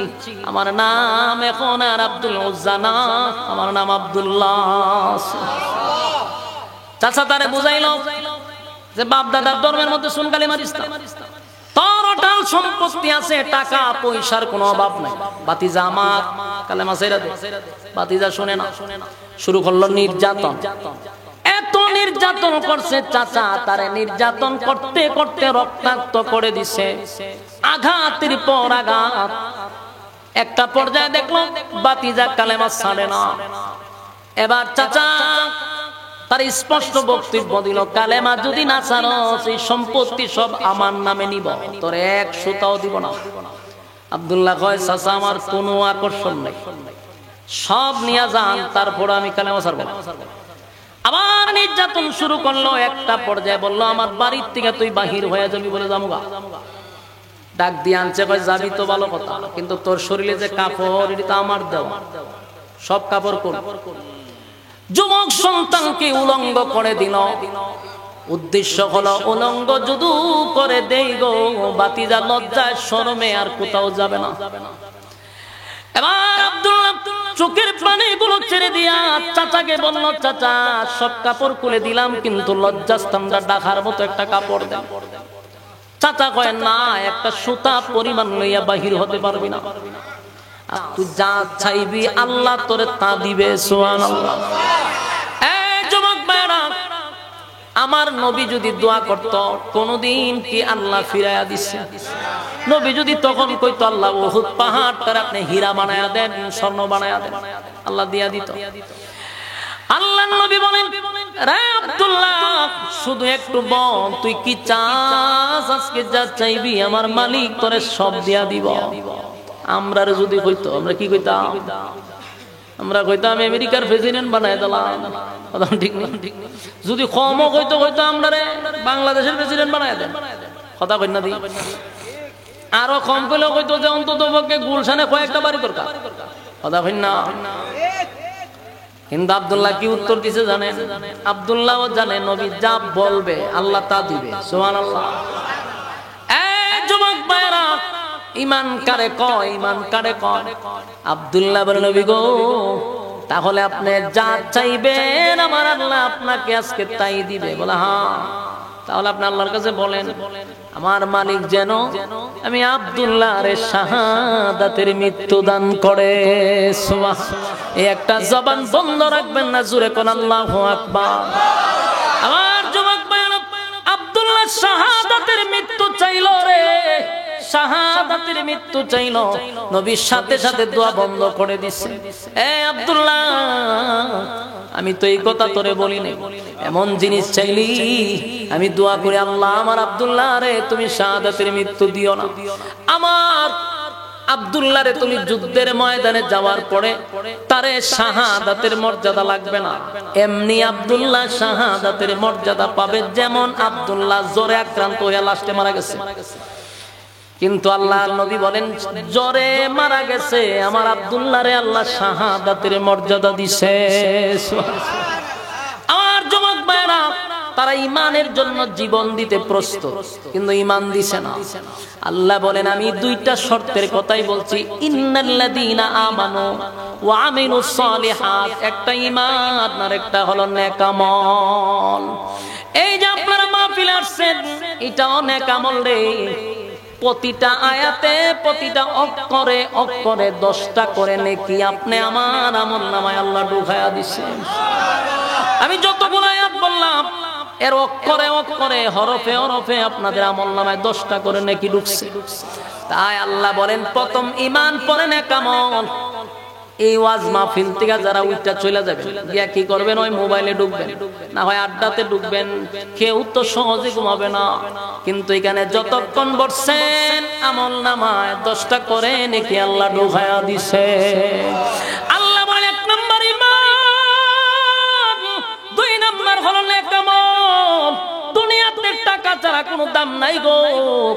আমার নাম এখন আর আব্দুল উজ্জা না, আমার নাম আব্দুল্লাহ। চাচা তারে বুঝাইলো যে বাপ দাদার ধর্মের মধ্যে শুন কালেমা ইসলাম, তোর অটাল সম্পত্তি আছে, টাকা পয়সার কোনো অভাব নাই, বাতিজা আমার কালেমা ছেড়ে দে। বাতিজা শুনে না, শুরু করলো নির্যাতন। এত নির্যাতন করছে চাচা, তারে নির্যাতন করতে করতে রক্তাক্ত করে দিছে, আঘাতের পর আঘাত। একটা পর্যায়ে দেখলো বাতিজা কালেমা ছাড়ে না। এবার চাচা তার স্পষ্ট বক্তব্য দিল, কালেমা যদি না ছাড়ো সেই সম্পত্তি সব আমার নামে নিব, তোর এক সুতাও দিব না। আব্দুল্লাহ কয় চাচা আমার কোনো আকর্ষণ নেই, সব নিয়ে যান, তারপর আমি কালেমা ছাড়ব না। আবার নির্যাতন শুরু করলো। একটা পর্যায়ে বললো আমার বাড়ির থেকে তুই বাহির হয়ে যাবি, বলে যামুগা। ডাক দিয়ে আনছে, কয় যাবি তো ভালো কথা, কিন্তু তোর শরীরে যে কাপড় এটা আমার দেওয়া, সব কাপড় কোন? যুবক সন্তানকে উলঙ্গ করে দিল। উদ্দেশ্য হলো উলঙ্গ যদু করে দেই গো, বাতিজা লজ্জায় শরমে আর কোথাও যাবে না। এবার আব্দুল্লাহ চোখের পানিগুলো ছেড়ে দিয়া চাচাকে বলল, চাচা সব কাপড় খুলে দিলাম, কিন্তু লজ্জাস্থানটা ঢাকার মতো একটা কাপড় দেন। চাচা কয় না, একটা সুতা পরিমাণ লইয়া বাহির হতে পারবি না, তুই যা চাইবি আল্লাহ তোরে তা দিবে। সুবহানাল্লাহ। এই যুবক ভাইরা, আমার নবী যদি দোয়া করত কোনদিন কি আল্লাহ ফিরাইয়া দিছে? নবী যদি তখন কইতো আল্লাহ উহুদ পাহাড়টার আপনি হীরা বানায়া দেন, স্বর্ণ বানায়া দেন, আল্লাহ দিয়া দিত। আল্লাহর নবী বলেন, রে আব্দুল্লাহ শুধু একটু বল তুই কি চাস, আজকে যা চাইবি আমার মালিক তোরে সব দিয়া দিব। আমরা যদি কইতো, আমরা কি কইতাম? আমরা কইতাম আমেরিকার প্রেসিডেন্ট বানায় দিলাম, কথা ঠিক না? যদি কমও কইতো কইতো আমরা রে বাংলাদেশের প্রেসিডেন্ট বানায় দেন, কথা কই না? দি আরো কম কইলেও কইতো যে অন্তত পক্ষে গুলশানে কয়েকটা বাড়ি দরকার, কথা কই না? কিন্তু আব্দুল্লাহ কি উত্তর দিছে জানেন? আব্দুল্লাহ জানে নবী যা বলবে আল্লাহ তা দিবে। সুবহানাল্লাহ। এই যুবক ভাইরা, ঈমান কারে কয়? ঈমান কারে কয়? আব্দুল্লাহ বলেন, নবী গো তাহলে আপনি যা চাইবেন আমার আল্লাহ আপনাকে আজকে তাই দিবে। বলে হ্যাঁ, তাহলে আপনি আল্লাহর কাছে বলেন আমার মালিক যেন আমি আব্দুল্লাহর শাহাদাতের মৃত্যু দান করে। সুবহানাল্লাহ। এই একটা জবান বন্ধ রাখবেন না, জোরে কোন আল্লাহু আকবার। আমার যুবক ভাইরা, আব্দুল্লাহ শাহাদাতের মৃত্যু চাইলো রে, শাহাদাতের মৃত্যু চাইলো। নবীর সাথে সাথে দোয়া বন্ধ করে দিছে। এ আব্দুল্লাহ আমি তো এই কথা তোরে বলি নাই, এমন জিনিস চাইলি আমি দোয়া করি আল্লাহ আমার আব্দুল্লাহ রে তুমি শাহাদাতের মৃত্যু দিও না। আমার আব্দুল্লাহ রে তুমি যুদ্ধের ময়দানে যাওয়ার পরে তারে শাহাদাতের মর্যাদা লাগবে না, এমনি আব্দুল্লাহ শাহাদাতের মর্যাদা পাবে, যেমন আব্দুল্লাহ জ্বরে আক্রান্ত হয়ে লাস্টে মারা গেছে। কিন্তু আল্লাহর নবী বলেন জ্বরে মারা গেছে আমার আব্দুল্লাহরে আল্লাহ শাহাদাতের মর্যাদা দিছে। আমার যুবক ভাইরা, তারা ঈমানের জন্য জীবন দিতে প্রস্তুত, কিন্তু ঈমান দিছে না। আল্লাহ বলেন আমি দুইটা শর্তের কথাই বলছি, ইন্নাল্লাযীনা আমানু ওয়া আমিলুস সালিহাত, একটা ঈমান আর একটা হলো নেক আমল। এই যে আপনারা মাহফিলে আসছেন এটাও নেক আমল রে। প্রতিটা আয়াতে প্রতিটা অক্ষরে অক্ষরে 10টা করে নেকি আপনি আমার আমলনামায় আল্লাহ ঢুকায়া দিয়েছেন। আমি যতগুলো আয়াত বললাম এর অক্ষরে অক্ষরে হরফে হরফে আপনাদের আমলনামায় 10টা করে নেকি ঢুকছে। তাই আল্লাহ বলেন প্রথম ঈমান পরে নেক আমল। এই ওয়াজ মাহফিল থেকে যারা উঠটা চলে যাবেন গিয়া কি করবেন? ওই মোবাইলে ঢুকবেন, না হয় আড্ডাতে ঢুকবেন। কেউ তো সহজে ঘুমাবে না, কিন্তু এখানে যতক্ষণ বসছেন আমলনামায় 10টা করে নাকি আল্লাহ ঢুকায়া দিছে। আল্লাহ বলে 1 নম্বর ঈমান, 2 নম্বর হলো নেক আমল। দুনিয়াতে টাকা ছাড়া কোনো দাম নাই গো,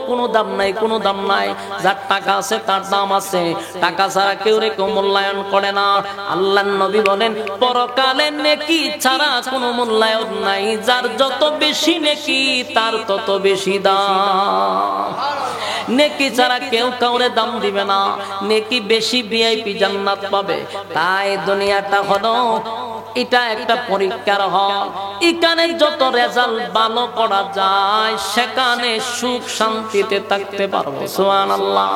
কোনো দাম নাই, কোনো দাম নাই। যার টাকা আছে তার দাম আছে, টাকা ছাড়া কেউ রে কেউ মূল্যায়ন করে না। আল্লাহর নবী বলেন পরকালে নেকি ছাড়া কোনো মূল্যায়ন নাই, যার যত বেশি নেকি তার তত বেশি দাম। নেকি ছাড়া কেউ কাউরে দাম দিবে না, নেকি বেশি ভিআইপি জান্নাত পাবে। তাই দুনিয়াটা হলো এটা একটা পরীক্ষার হল, এখানে যত রেজাল্ট ভালো করা যায় সেখানে সুখ শান্তিতে থাকতে পারবো। সুবহানাল্লাহ।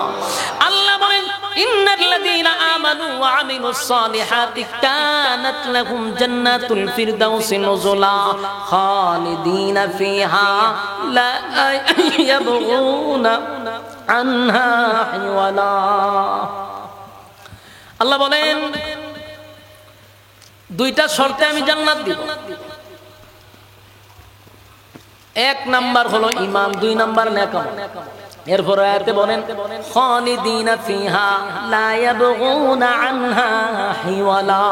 আল্লাহ বলেন ইন্নাল্লাযীনা আমানু ওয়া আমিলুস সালিহাতি কানাত লাহুম জান্নাতুল ফিরদাউসি নুজুলা খালিদিনা ফিহা লা ইয়াবগুনা আনহা হিওয়ালা। আল্লাহ বলেন দুইটা শর্তে আমি জান্নাত দিব। এক নাম্বার হলো ঈমান, দুই নাম্বার নেক আমল। এরপর আয়াতে বলেন খালিদিনা ফিহা লা ইয়াবগুনা আনহা হিওয়ালা।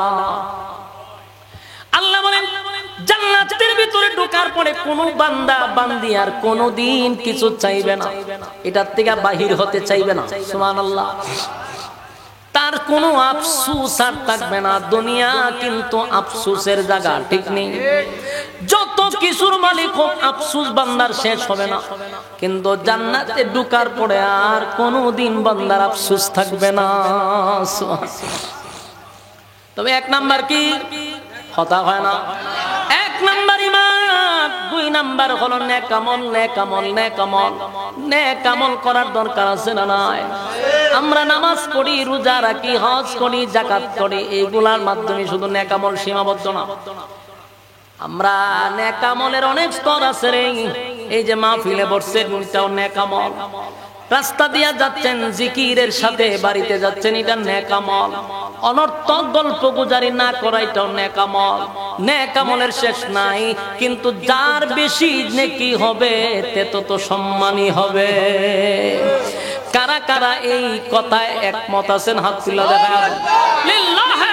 আল্লাহ বলেন জান্নাতের ভিতরে ঢোকার পরে কোনো বান্দা বান্দি আর কোনোদিন কিছু চাইবে না, এটার থেকে বাহির হতে চাইবে না। সুবহানাল্লাহ। তার কোনো আফসোস আর থাকবে না। দুনিয়া কিন্তু আফসোসের জায়গা, ঠিক নেই? যত কিছুর মালিক হোক আফসোস বান্দার শেষ হবে না, কিন্তু জান্নাতে ঢোকার পরে আর কোনোদিন বান্দার আফসোস থাকবে না। তবে এক নাম্বার কি কথা হয় না, এক নাম্বার ঈমান, দুই নাম্বার হলো নেক আমল। নেক আমল, নেক আমল, নেক আমল করার দরকার আছে না নাই? আমরা নামাজ পড়ি, রোজা রাখি, হজ করি, যাকাত করি, এইগুলার মাধ্যমে শুধু নেক আমল সীমাবদ্ধ না। আমরা নেক আমলের অনেক স্তর আছে রে। এই যে মাহফিলে বসছেন এটাও নেক আমল, রাস্তা দিয়া যাচ্ছেন জিকিরের সাথে বাড়িতে যাচ্ছেন, এটা নেক আমল। অনর্থক গল্প গুজারি না করা এটাও নেক আমল। নেক আমলের শেষ নাই, কিন্তু যার বেশি নেকি হবে তে তত সম্মানী হবে। কারা কারা এই কথায় একমত আছেন হাত তুলে দেখা। লিল্লাহি